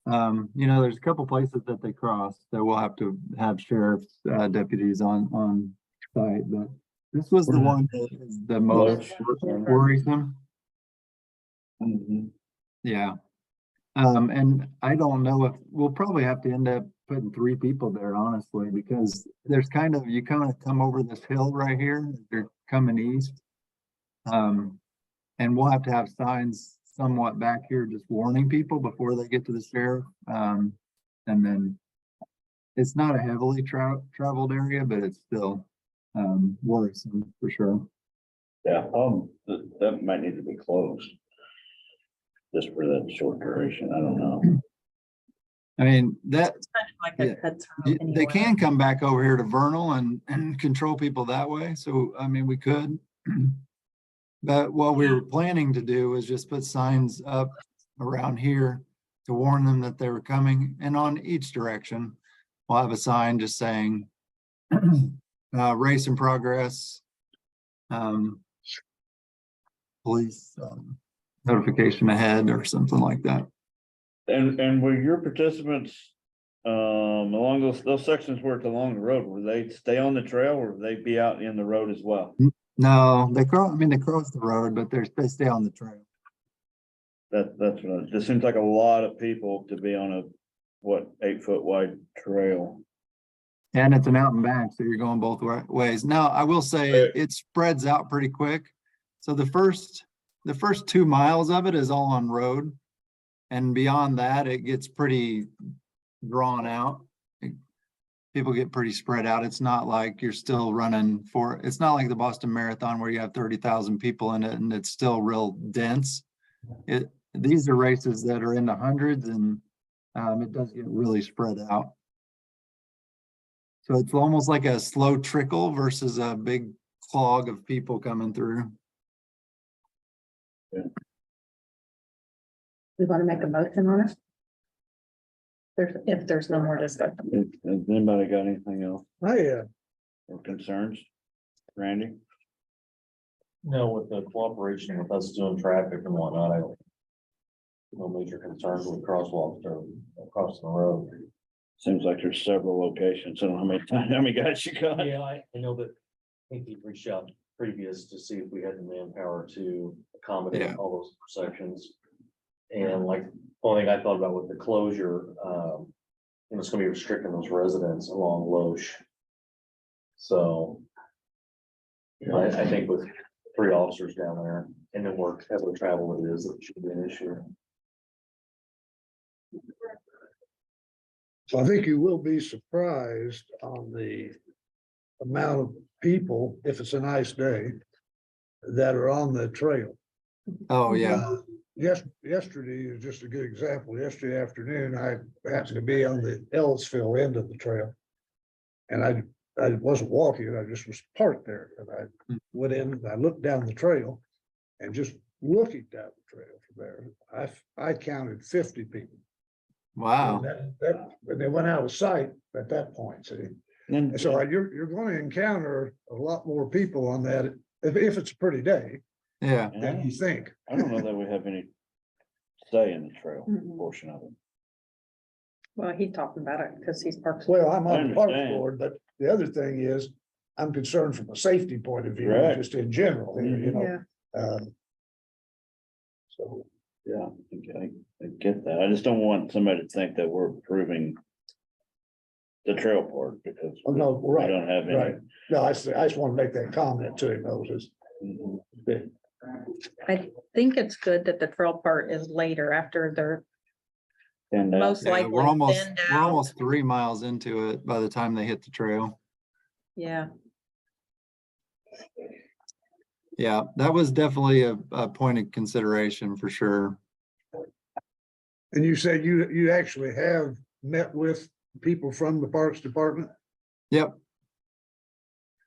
You know, there's a couple places that they cross that we'll have to have sheriff's deputies on site, but this was the one that is the most worrisome. Mhm. Yeah. And I don't know if we'll probably have to end up putting 3 people there, honestly, because there's you kind of come over this hill right here, you're coming east. And we'll have to have signs somewhat back here, just warning people before they get to the sheriff. And then it's not a heavily traveled area, but it's still worrisome for sure. Yeah, that might need to be closed. Just for that short duration, I don't know. I mean, that It's kind of like a Yeah. cuts road they anyway. can come back over here to Vernal and control people that way. So, I mean, we could. But what we were planning to do was just put signs up around here to warn them that they were coming, and on each direction, we'll have a sign just saying race in progress. Police notification ahead or something like that. And were your participants along those sections where it's along the road, will they stay on the trail or will they be out in the road as well? No, they cross the road, but they stay on the trail. That's what, this seems like a lot of people to be on a, 8-foot wide trail. And it's an out and back, so you're going both ways. Now, I will say Right. it spreads out pretty quick. So the first 2 miles of it is all on road. And beyond that, it gets pretty drawn out. People get pretty spread out. It's not like you're still running it's not like the Boston Marathon where you have 30,000 people in it and it's still real dense. These are races that are in the hundreds and it does get really spread out. So it's almost like a slow trickle versus a big clog of people coming through. We want to make a motion on it? If there's no more discussion. Has anybody got anything else or concerns? Randy? No, with the cooperation with us doing traffic and whatnot, I don't. No major concerns with crosswalks or across the road. Seems like there's several locations. I don't know how many guys you got. Yeah, I know, but I think he reached out previous to see if we had the manpower to accommodate Yeah. all those sections. And like, only thing I thought about with the closure, it's gonna be restricting those residents along Loesch. So. I think with 3 officers down there and then we're able to travel with it is, it should be an issue. So I think you will be surprised on the amount of people, if it's a nice day, that are on the trail. Oh, yeah. Yes, yesterday is just a good example. Yesterday afternoon, I happened to be on the Ellisville end of the trail. And I wasn't walking, I just was parked there, and I went in, and I looked down the trail. And just looking down the trail from there, I counted 50 people. Wow. And they went out of sight at that point, see? And so you're going to encounter a lot more people on that, if it's a pretty day, Yeah. than you think. I don't know that we have any say in the trail Mm-mm. portion of it. Well, he's talking about it because he's parked. Well, I'm I on the park understand. board, but the other thing is, I'm concerned from a safety point of view, Right. just in general, you know. Yeah, So, Yeah, I get that. I just don't want somebody to think that we're approving the trail part because oh, no, we right, don't have right. any. No, I just want to make that comment to him, Moses. Mhm. I think it's good that the trail part is later after they're And most Yeah, likely we're almost, thinned we're out. almost 3 miles into it by the time they hit the trail. Yeah, Yeah, that was definitely a point of consideration for sure. And you said you actually have met with people from the Parks Department? Yep.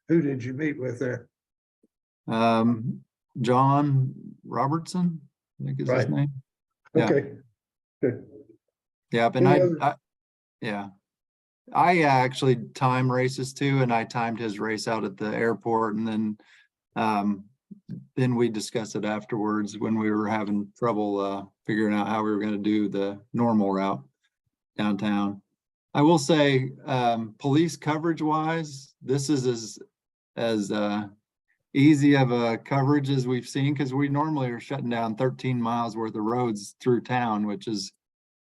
Who did you meet with there? John Robertson, I think is his Right. name. Yeah. Okay. Good. Yep, and Any other- yeah. I actually time races too, and I timed his race out at the airport, and then we discussed it afterwards when we were having trouble figuring out how we were gonna do the normal route downtown. I will say, police coverage wise, this is as easy of a coverage as we've seen, because we normally are shutting down 13 miles worth of roads through town, which is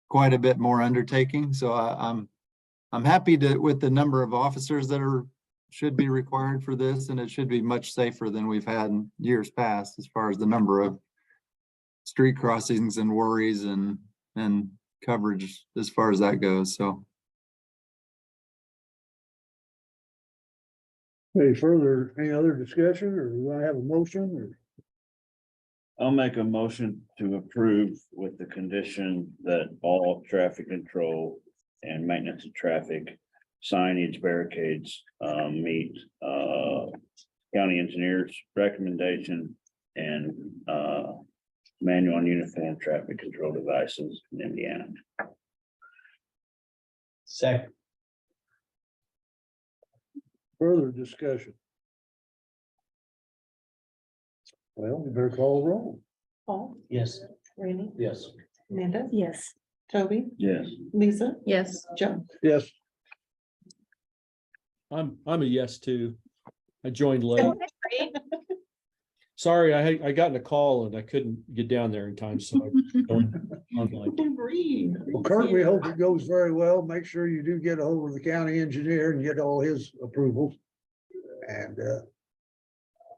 quite a bit more undertaking. So I'm happy with the number of officers that should be required for this, and it should be much safer than we've had in years past as far as the number of street crossings and worries and coverage as far as that goes. So Any other discussion, or we want to have a motion, or? I'll make a motion to approve with the condition that all traffic control and maintenance of traffic signage barricades meet county engineer's recommendation and manual and uniform traffic control devices in Indiana. Second. Further discussion? Well, we better call the roll. Paul, Yes. Randy, Yes. Amanda, Yes. Toby, Yes. Lisa, yes. Joe. Yes. I'm a yes too. I joined late. Sorry, I got in a call and I couldn't get down there in time, so I joined online. Breathe. Well, Kurt, we hope it goes very well. Make sure you do get a hold of the county engineer and get all his approvals. And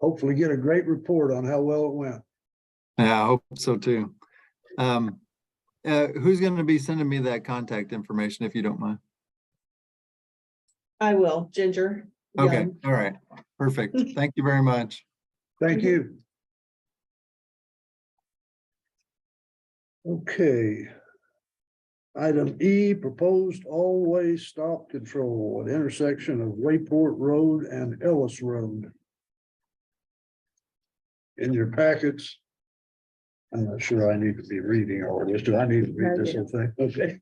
hopefully get a great report on how well it went. yeah, I hope so too. Who's gonna be sending me that contact information if you don't mind? I will, Ginger. Okay, Young. all right, perfect. Thank you very much. Thank you. Okay. Item E, proposed all-way stop control at intersection of Wayport Road and Ellis Road. In your packets. I'm not sure I need to be reading all this. Do I need to read this whole thing? Okay.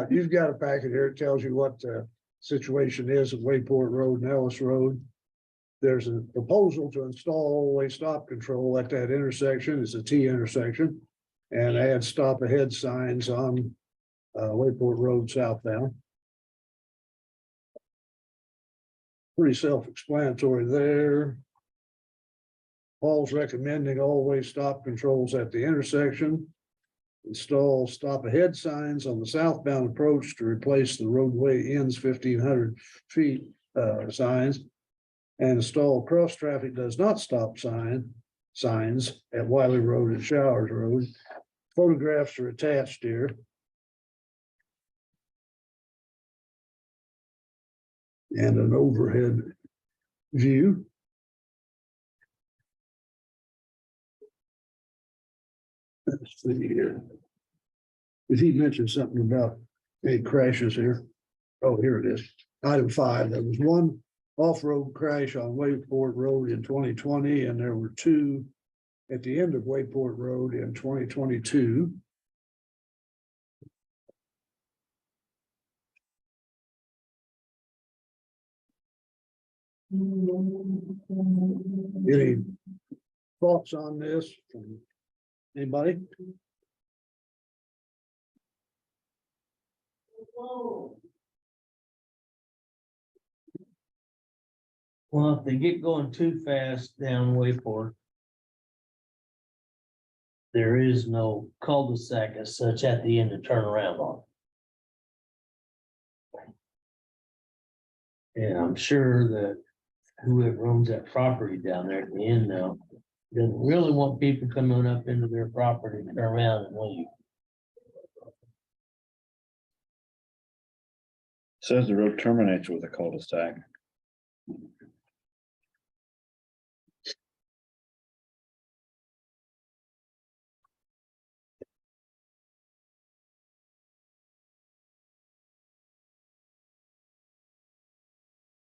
You've got a packet here. It tells you what the situation is at Wayport Road and Ellis Road. There's a proposal to install all-way stop control at that intersection. It's a T intersection. And add stop ahead signs on Wayport Road southbound. Pretty self-explanatory there. Paul's recommending all-way stop controls at the intersection. Install stop ahead signs on the southbound approach to replace the roadway ends 1,500 feet signs. And install cross traffic does not stop signs at Wiley Road and Showers Road. Photographs are attached here. And an overhead view. Let's see here. Did he mention something about any crashes here? Oh, here it is. Item 5, there was one off-road crash on Wayport Road in 2020, and there were 2 at the end of Wayport Road in 2022. Any thoughts on this from anybody? Well, if they get going too fast down Wayport, there is no cul-de-sac as such at the end to turn around on. And I'm sure that whoever owns that property down there at the end now doesn't really want people coming up into their property, turn around and leave. Says the road terminates with a cul-de-sac.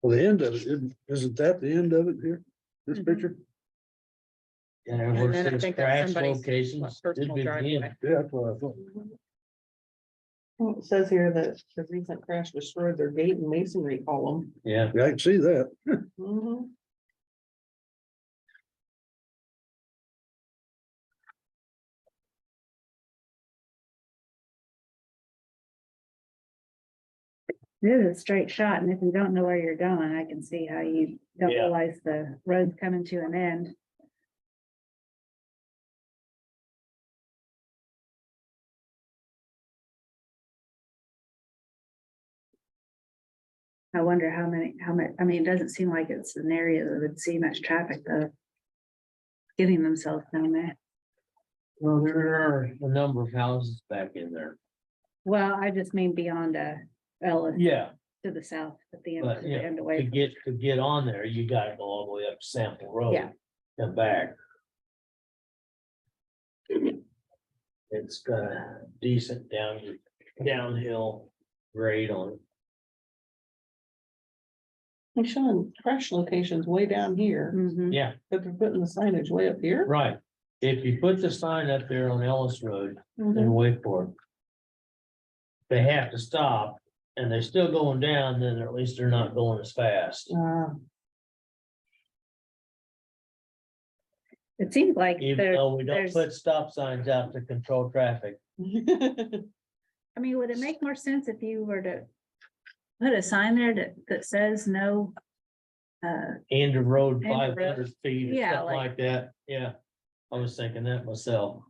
Well, the end of it, isn't that the end of it here? This Mhm. picture? And And where then I it says think that's crash somebody's locations. personal did begin. driveway. Yeah, that's what I thought. Well, it says here that the recent crash destroyed their gate and masonry column. Yeah, Yeah, I can see that. Mhm. It is a straight shot, and if you don't know where you're going, I can see how you don't Yeah. realize the road's coming to an end. I wonder how much, I mean, it doesn't seem like it's an area that would see much traffic though. Getting themselves down there. well, there are a number of houses back in there. Well, I just mean beyond Ellis Yeah, to the south at the end, but to the yeah, end to away. get on there, you gotta go all the way up Sample Road. Yeah. And back. It's got a decent downhill grade on it. They're showing crash locations way down here, Mhm. Yeah, but they're putting the signage way up here. right. If you put the sign up there on Ellis Road Mhm. and wait for it. They have to stop and they're still going down, then at least they're not going as fast. It seems like Even there, though we don't there's, put stop signs out to control traffic. I mean, would it make more sense if you were to put a sign there that says no? End of road, End of 500 road. feet or Yeah, something like- like that. Yeah. I was thinking that myself.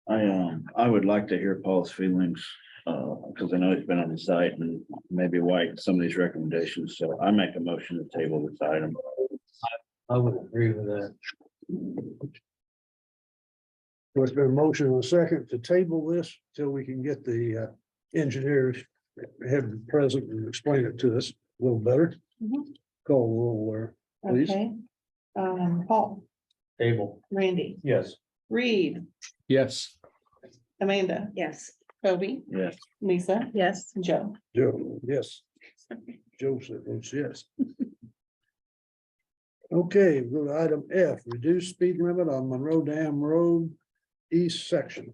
I would like to hear Paul's feelings, because I know he's been on the site and maybe why some of these recommendations, so I make a motion to table this item. I would agree with that. There's been a motion and a second to table this till we can get the engineers have present and explain it to us a little better. Mhm. Call roll there, please. Okay. Paul, Table. Randy, Yes. Reed, Yes. Amanda, Yes. Toby, Yes. Lisa, Yes. Joe. Joe, yes. Joseph votes yes. Okay, we'll go to item F, reduce speed limit on Monroe Dam Road East section.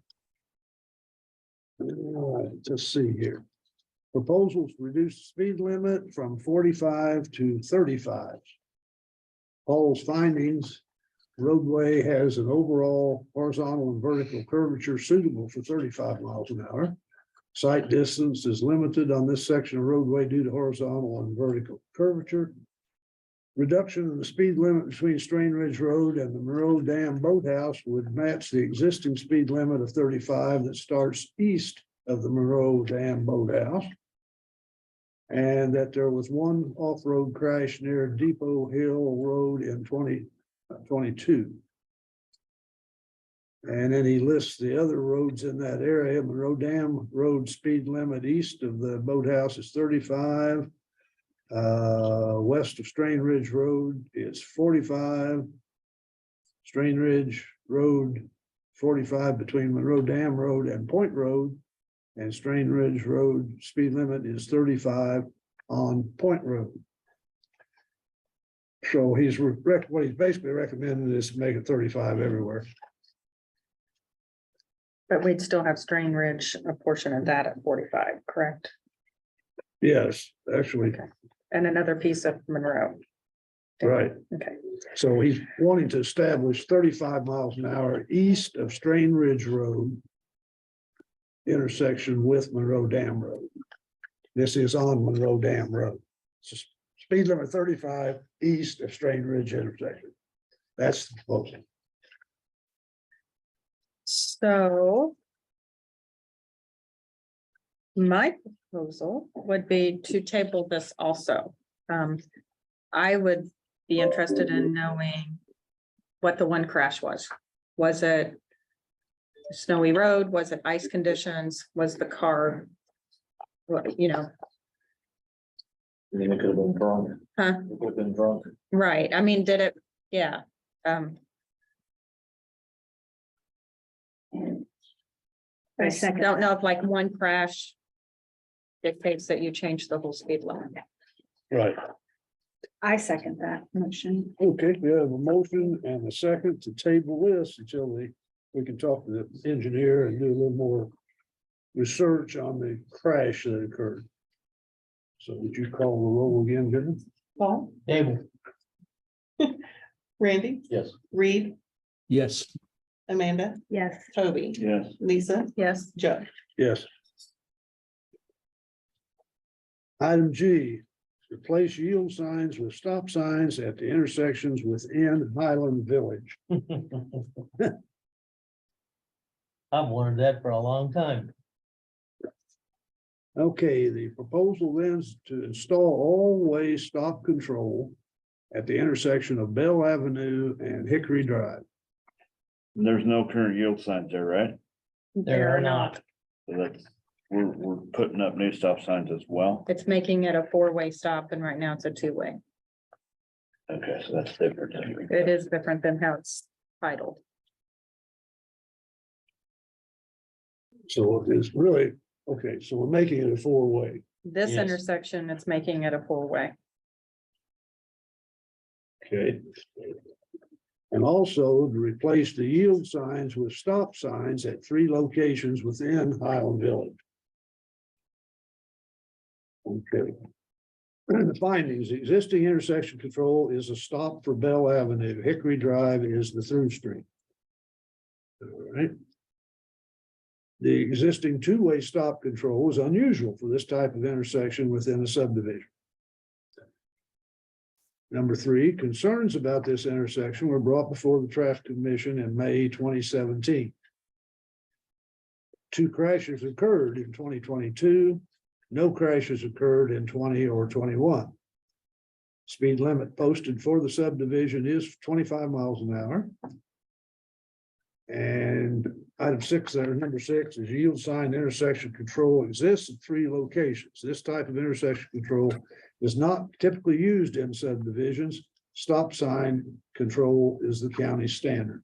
All right, let's see here. Proposals to reduce the speed limit from 45 to 35. Paul's findings, roadway has an overall horizontal and vertical curvature suitable for 35 miles an hour. Sight distance is limited on this section of roadway due to horizontal and vertical curvature. Reduction in the speed limit between Strain Ridge Road and the Monroe Dam Boathouse would match the existing speed limit of 35 that starts east of the Monroe Dam Boathouse. And that there was one off-road crash near Depot Hill Road in 2022. And then he lists the other roads in that area. Monroe Dam Road speed limit east of the boathouse is 35. West of Strain Ridge Road is 45. Strain Ridge Road 45 between Monroe Dam Road and Point Road. And Strain Ridge Road speed limit is 35 on Point Road. So what he's basically recommending is to make it 35 everywhere. But we'd still have Strain Ridge, a portion of that at 45, correct? Yes, actually, And another piece of Monroe. right. Okay, So he's wanting to establish 35 miles an hour east of Strain Ridge Road intersection with Monroe Dam Road. This is on Monroe Dam Road. So speed limit 35 east of Strain Ridge intersection. That's the proposal. so. My proposal would be to table this also. I would be interested in knowing what the one crash was. Was it snowy road? Was it ice conditions? Was the car? What, you know, I mean, it could have been drunk. huh? It could have been drunk. Right, I mean, did it, yeah, I second. don't know if like one crash dictates that you change the whole speed limit. Right. I second that motion. Okay, we have a motion and a second to table this until we can talk to the engineer and do a little more research on the crash that occurred. So would you call the roll again, Jim? Paul, Table. Randy, Yes. Reed, Yes. Amanda, Yes. Toby, Yes. Lisa, Yes, Joe. Yes. Item G, replace yield signs with stop signs at the intersections within Highland Village. I've wanted that for a long time. Okay, the proposal then is to install all-way stop control at the intersection of Bell Avenue and Hickory Drive. There's no current yield signs there, right? There are not. So that's, we're putting up new stop signs as well. it's making it a four-way stop and right now it's a two-way. Okay, so that's different. It is different than how it's titled. So it's really, okay, so we're making it a four-way. This Yes. intersection, it's making it a four-way. Okay. And also to replace the yield signs with stop signs at 3 locations within Highland Village. Okay. The findings, existing intersection control is a stop for Bell Avenue. Hickory Drive is the through street. All right. The existing two-way stop control is unusual for this type of intersection within a subdivision. Number 3, concerns about this intersection were brought before the Traffic Commission in May 2017. 2 crashes occurred in 2022. No crashes occurred in 20 or 21. Speed limit posted for the subdivision is 25 miles an hour. And item 6 there, number 6 is yield sign intersection control exists in 3 locations. This type of intersection control is not typically used in subdivisions. Stop sign control is the county standard.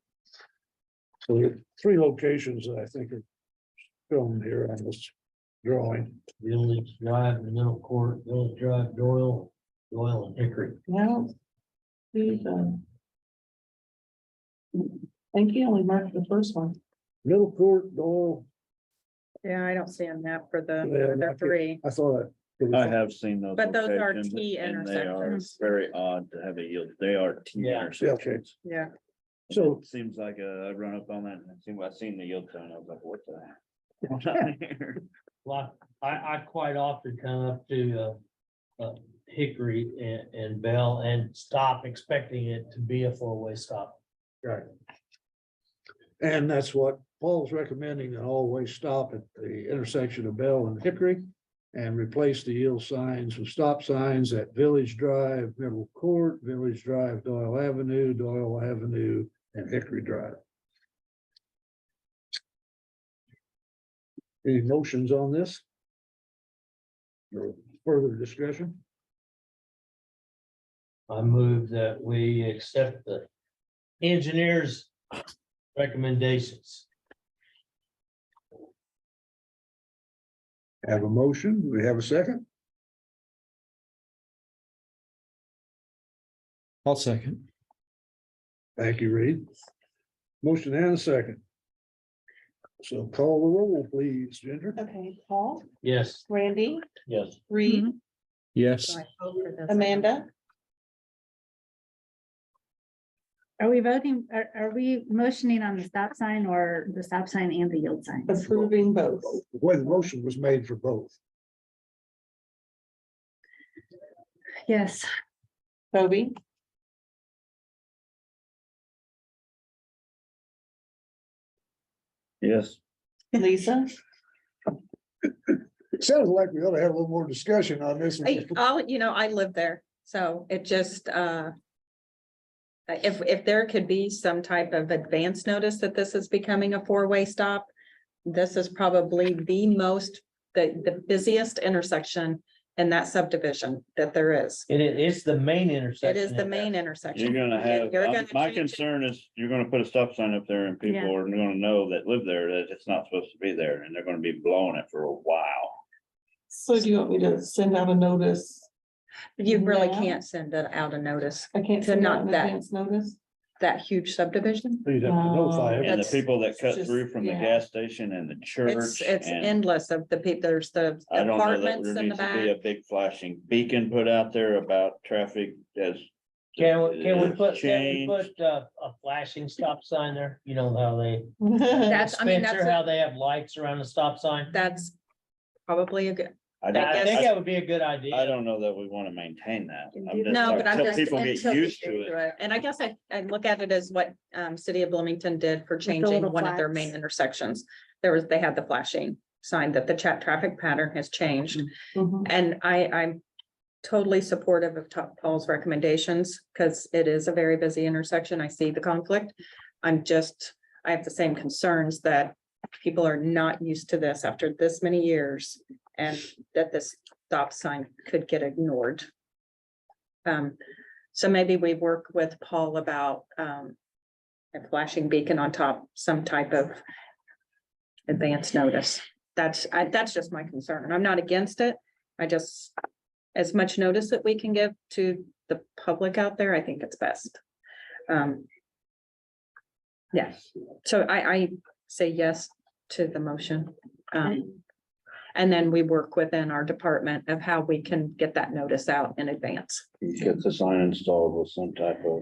So there are 3 locations that I think are shown here on this drawing. Village Drive, the middle court, Village Drive, Doyle and Hickory. Well. He's, thank you, only marked the first one. Middle court, Doyle, Yeah, I don't see a map for Yeah, the not three. I thought. I have seen those. But those are locations, T and they are intersections. very odd to have a yield. They are T Yeah. intersections. Yeah. So- It seems like I run up on that and I seen the yield sign. I was like, what the heck? What's on here? Well, I quite often come up to Hickory and Bell and stop expecting it to be a four-way stop. Right. And that's what Paul's recommending, an all-way stop at the intersection of Bell and Hickory. And replace the yield signs with stop signs at Village Drive, Middle Court, Village Drive, Doyle Avenue, and Hickory Drive. Any motions on this? Or further discussion? I move that we accept the engineer's recommendations. Have a motion, we have a second, I'll second. thank you, Reed. Motion and a second. So call the roll, please, Ginger. Okay, Paul, Yes. Randy, Yes. Reed, Yes, So I hope for this. Amanda, Are we voting, are we motioning on the stop sign or the stop sign and the yield sign? approving both. The way the motion was made for both. Yes, Toby, Yes. Lisa, It sounds like we ought to have a little more discussion on this. I live there, so it just, if there could be some type of advance notice that this is becoming a four-way stop, this is probably the busiest intersection in that subdivision that there is. It's the main intersection. It is the in there. main intersection. You're gonna have, You're gonna my change it. concern is you're gonna put a stop sign up there and people Yeah. are gonna know that live there that it's not supposed to be there and they're gonna be blowing it for a while. so do you want me to send out a notice? You really Yeah. can't send it out a notice, I can't To send not out an that- advance notice. that huge subdivision. You'd have to notify And the That's- people that cut just- through from the yeah. gas station and the church. It's and endless of the people, there's the I don't know that apartments there in the needs to be a back. big flashing beacon put out there about traffic as. Can we put Change. a flashing stop sign there? You know how they, That's, I mean, Spencer, that's, how they have lights around the stop sign? that's probably a good, I I don't, think I- that would be a good idea. I don't know that we wanna maintain that. I'm just no, talking- but I'm till just. people get until we used to it. And I guess I look at it as what City of Bloomington did for the changing little one of their flags. main intersections. They had the flashing sign that the chat traffic pattern has changed. Mhm. And I'm totally supportive of Paul's recommendations, because it is a very busy intersection. I see the conflict. I have the same concerns that people are not used to this after this many years, and that this stop sign could get ignored. So maybe we work with Paul about a flashing beacon on top, some type of advance notice. That's just my concern. I'm not against it. I just, as much notice that we can give to the public out there, I think it's best. Yeah, so I say yes to the motion. And then we work within our department of how we can get that notice out in advance. Get the sign installed with some type of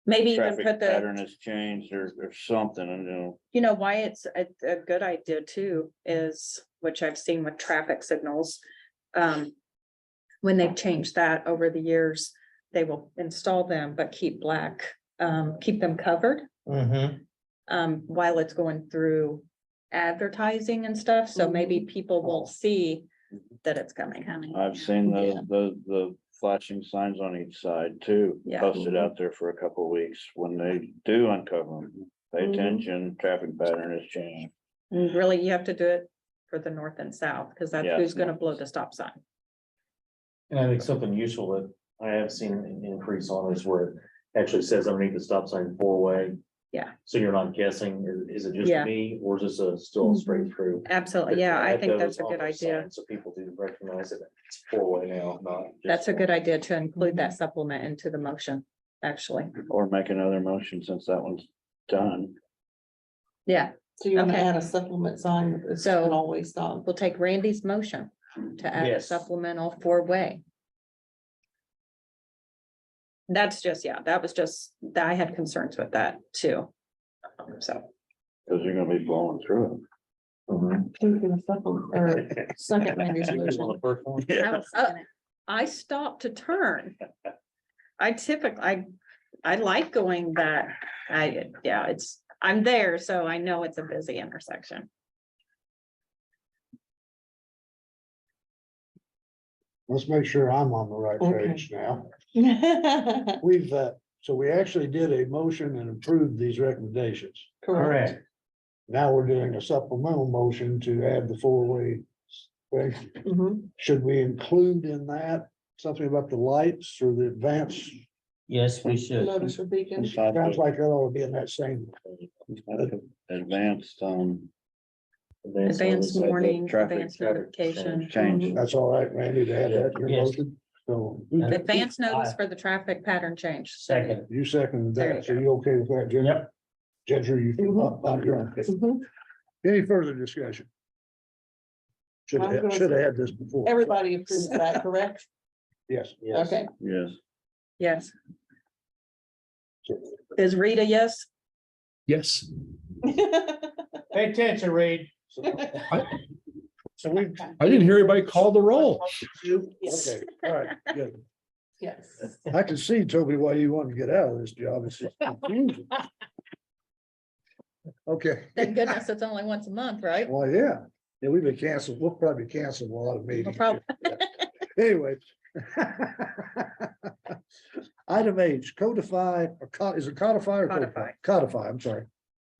Maybe even traffic put pattern the, has changed or something, I know. you know, why it's a good idea too, is, which I've seen with traffic signals. When they've changed that over the years, they will install them, but keep them covered. While it's going through advertising and stuff, so maybe people won't see that it's coming. I've seen the flashing signs on each side too, Yeah. posted out there for a couple of weeks. When they do uncover them, pay Mhm. attention, traffic pattern has changed. And really, you have to do it for the north and south, because that's Yeah. who's gonna blow the stop sign. And I think something useful that I have seen an increase on is where it actually says underneath the stop sign four-way. Yeah. So you're not guessing, is it just Yeah. me, or is this a still straight through? Absolutely. Yeah, I think that's a Echoes good on those idea. signs, So people do recognize it, it's four-way now, not. just That's a one. good idea to include that supplement into the motion, actually. Or make another motion since that one's done. Yeah, So you wanna Okay. add a supplement sign that it's So- an always stop? we'll take Randy's motion to add a Yes. supplemental four-way. That's just, yeah, that was just, I had concerns with that too. So, Cause you're gonna be blowing through Mhm. Who's gonna supplement, or second Randy's You was motion? on the first one? it. I was- I stopped to turn. I typically, I like going back. Yeah, I'm there, so I know it's a busy intersection. Let's make sure I'm on the right Okay. page now. We've, so we actually did a motion and approved these recommendations. Correct. Now we're doing a supplemental motion to add the four-way. Okay, Mhm. should we include in that something about the lights or the advance? Yes, we should. Notice or beacon. Sounds like that ought to be in that same. Advanced, Advanced warning, traffic- advanced notification. change. That's all right, Randy, to add that in your Yes. motion. So Advance notice for the traffic pattern change. Second. you seconded There you that, so you okay with that, Jim? Yep. Ginger, you, you're okay. Mhm. Any further discussion? Should I'm have, gonna- should have had this before. Everybody approves that, correct? Yes. Okay. Yes. Yes. Is Rita, yes? Yes. Pay attention, Reed. So we. I didn't hear anybody call the roll. Yes. Okay, all right, good. Yes. I can see, Toby, why you want to get out of this job. It's just confusing. Okay. Thank goodness it's only once a month, right? Well, yeah, we've been canceled. We'll probably cancel a lot of meetings. probably. Anyway. Item H, codify, is it codify or? Codify. Codify, I'm sorry.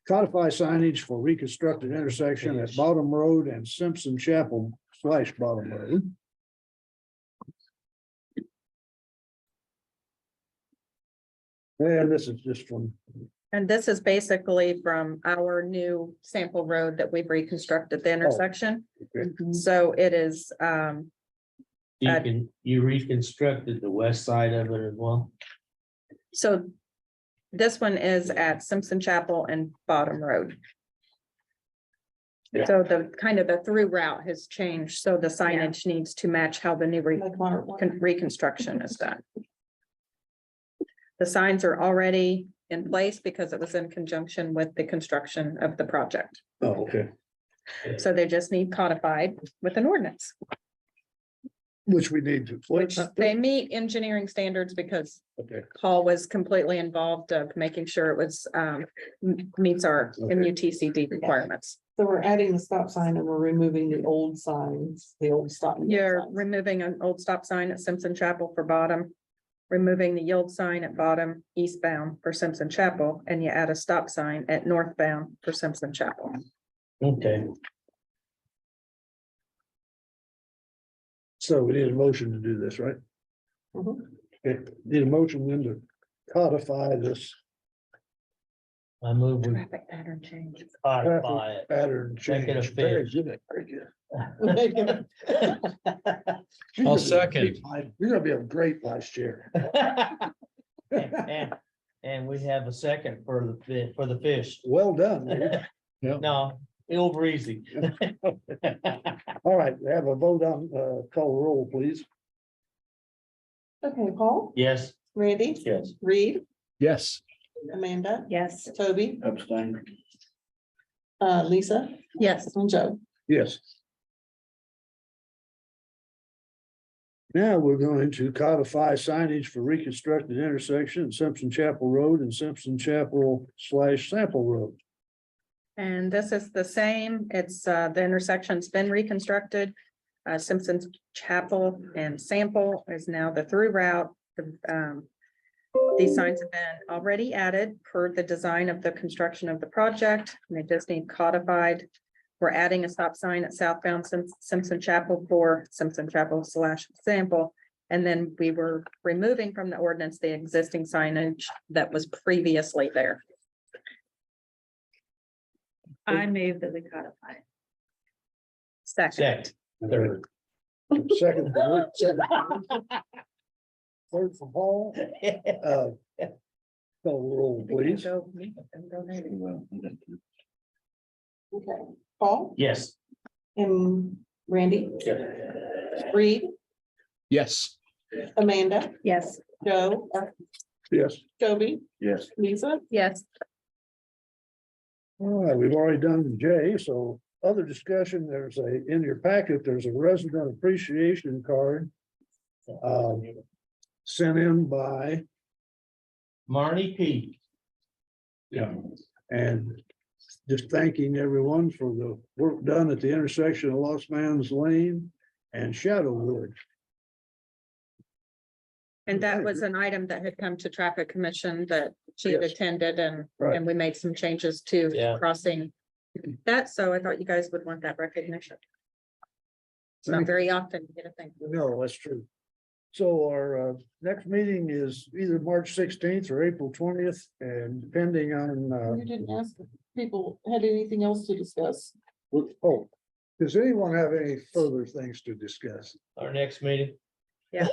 Codify signage for reconstructed intersection at Bottom Road and Simpson Chapel / Bottom Road. And this is just from, And this is basically from our new sample road that we've reconstructed the intersection. okay. So it is, You reconstructed the west side of it as well. so this one is at Simpson Chapel and Bottom Road. Yeah. So the kind of the through route has changed, so the signage needs to match how the new reconstruction is done. The signs are already in place because it was in conjunction with the construction of the project. Oh, okay. So they just need codified with an ordinance, Which we need to. which they meet engineering standards because Okay, Paul was completely involved of making sure it was meets our Okay. MUTCD requirements. So we're adding the stop sign and we're removing the old signs, the old stop. and yield You're signs. removing an old stop sign at Simpson Chapel for Bottom, removing the yield sign at Bottom eastbound for Simpson Chapel, and you add a stop sign at northbound for Simpson Chapel. Okay. so we need a motion to do this, right? Mhm. Okay, need a motion then to codify this I move we Traffic pattern change. codify it. pattern Make it change. Very official. good, very good. I'll second. You're gonna be a great vice chair. And we have a second for the fish. Well done. Dave. No, over easy. All right, we have a vote on, call the roll, please. Okay, Paul, Yes. Randy, Yes. Reed, Yes. Amanda, Yes. Toby, Abstain. Lisa, Yes. and Joe. Yes. Now we're going to codify signage for reconstructed intersection at Simpson Chapel Road and Simpson Chapel / Sample Road. And this is the same. It's the intersection's been reconstructed. Simpson's Chapel and Sample is now the through route. These signs have been already added per the design of the construction of the project, and they just need codified. We're adding a stop sign at southbound Simpson Chapel for Simpson Chapel / Sample. And then we were removing from the ordinance the existing signage that was previously there. I move that we codify. Second. Second, third. Second. Third from Paul. Call roll, please. Go ahead. Well, Okay, Paul Yes. and Randy, Reed, Yes. Amanda, Yes. Joe, Yes. Toby, yes, Lisa. Yes, All right, we've already done J, so other discussion, in your packet, there's a resident appreciation card. Sent in by, Marnie P. yeah, and just thanking everyone for the work done at the intersection of Lost Man's Lane and Shadowwood. and that was an item that had come to traffic commission that she had Yes. attended and, Right. and we made some changes to Yeah. crossing that, so I thought you guys would want that recognition. It's not very often you get a thing. No, that's true. So our next meeting is either March 16th or April 20th, and depending on, You didn't ask if people had anything else to discuss. oh, does anyone have any further things to discuss? Our next meeting. Yeah.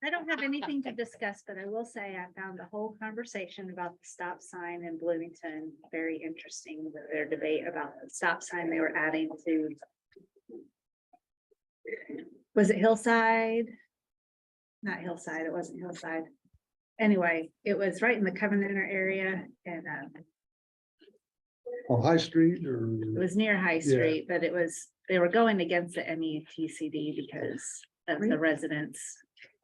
I don't have anything to discuss, but I will say I found the whole conversation about the stop sign in Bloomington very interesting with their debate about the stop sign they were adding to. Was it Hillside? Not Hillside, it wasn't Hillside. Anyway, it was right in the Covenanter area and On High Street or? it was near High Yeah. Street, but they were going against the MUTCD because of the residents.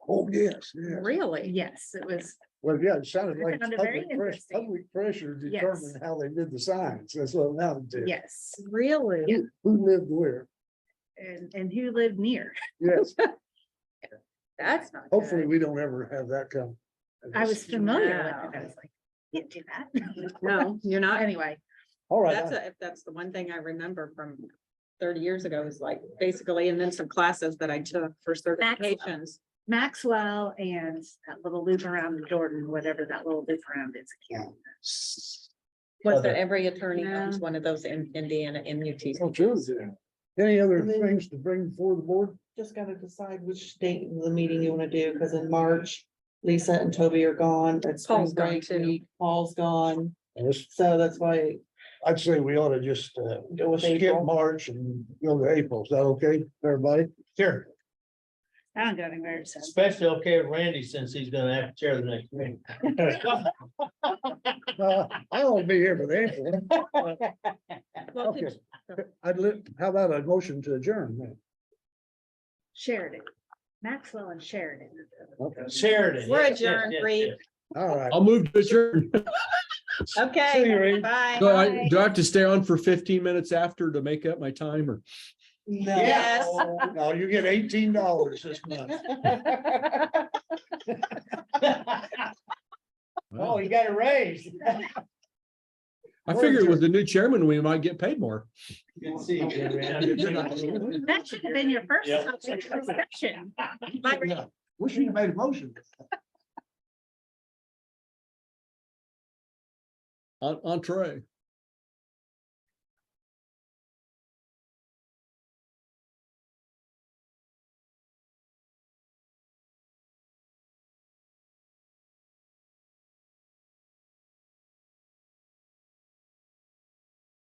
Oh, yes, yeah. Really? Yes, it was. Well, yeah, it sounded I like found it very interesting. public pressure Yes. determined how they did the signs. That's what it amounted to. Yes, Really? Who lived where? and who lived near. Yes, That's not hopefully good. we don't ever have that come. I was familiar with Wow. it. I was like, can't do that. No, you're not. Anyway, All right, That's the one thing I remember from 30 years ago is like basically, and then some classes that I took for certifications. Maxwell and that little loop around Jordan, whatever that little loop around is. Was that every attorney Yeah. owns one of those in Indiana MUTs? oh, true. Any other And then- things to bring before the board? Just gotta decide which date of the meeting you wanna do, because in March, Lisa and Toby are gone. It's spring Paul's gone break too. week. Paul's gone, Yes, so that's why I'd say we ought to just go with skip April. March and go to April. Is that okay, everybody? Sure. I don't go anywhere, so. Especially okay with Randy since he's gonna have to chair the next meeting. I won't be here for the April. Well, Okay. How about a motion to adjourn then? Sheridan, Maxwell and Sheridan. Okay. Sheridan. We're yes, yes, adjourned, yes, Reed. yes. All right. I'll move to adjourn. See you, Okay, Reed. bye. Do I have to stay on for 15 minutes after to make up my time or? No. Yes. No, you get $18 this month. Oh, you got a raise. I figured with the new chairman, we might get paid more. Good to see you again, Randy. That should have been your first Yeah. discussion. Yeah, we should have made a motion. Entree.